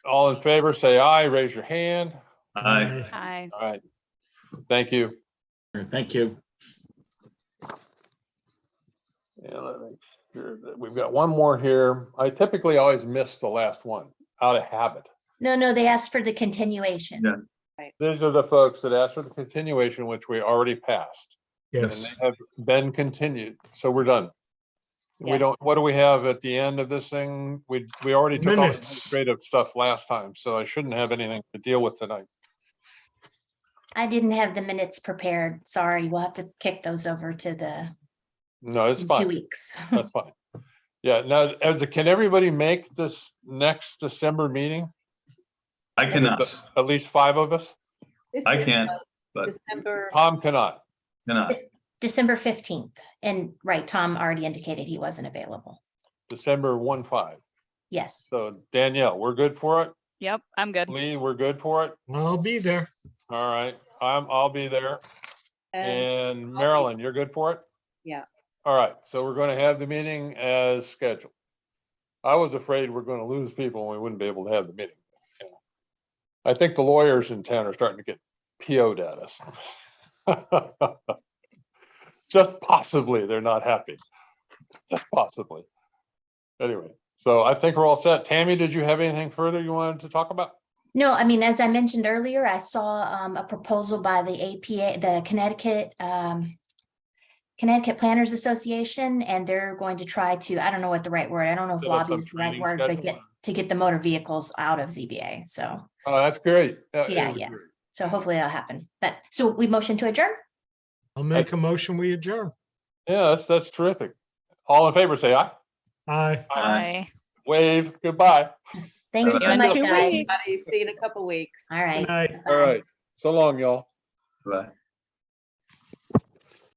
All in favor, say aye, raise your hand. Aye. Hi. All right, thank you. Thank you. Yeah, let me make sure that we've got one more here. I typically always miss the last one out of habit. No, they asked for the continuation. Yeah. These are the folks that asked for the continuation, which we already passed. And Yes. they have been continued, so we're done. We Yes. don't, what do we have at the end of this thing? We already took all the Minutes. administrative stuff last time, so I shouldn't have anything to deal with tonight. I didn't have the minutes prepared. Sorry, we'll have to kick those over to the No, it's 2 fine. weeks. That's fine. Yeah, now, can everybody make this next December meeting? I cannot. At least 5 of us? This I is, can't, but December, Tom cannot. cannot. December 15th. And right, Tom already indicated he wasn't available. December 1/5. Yes. So Danielle, we're good for it? Yep, I'm good. Lee, we're good for it? I'll be there. All right, I'll be there. and And Marilyn, you're good for it? Yeah. All right, so we're going to have the meeting as scheduled. I was afraid we're going to lose people and we wouldn't be able to have the meeting. I think the lawyers in town are starting to get PO'd at us. just possibly they're not happy. Just possibly. Anyway, so I think we're all set. Tammy, did you have anything further you wanted to talk about? No, I mean, as I mentioned earlier, I saw a proposal by the APA, the Connecticut Planners Association, and they're going to try to, I don't know what the right word, I don't know if Set up lobby some is the right training word, but schedule. to get the motor vehicles out of ZBA. So, Oh, that's great. That Yeah, is yeah. great. so hopefully that'll happen. But, so we motion to adjourn? I'll make a motion, we adjourn. Yeah, that's terrific. All in favor, say aye. Aye. Bye. Wave, goodbye. Thank you so In much, 2 guys. weeks. See you in a couple weeks. All right. Good night. All right. So long, y'all. Bye.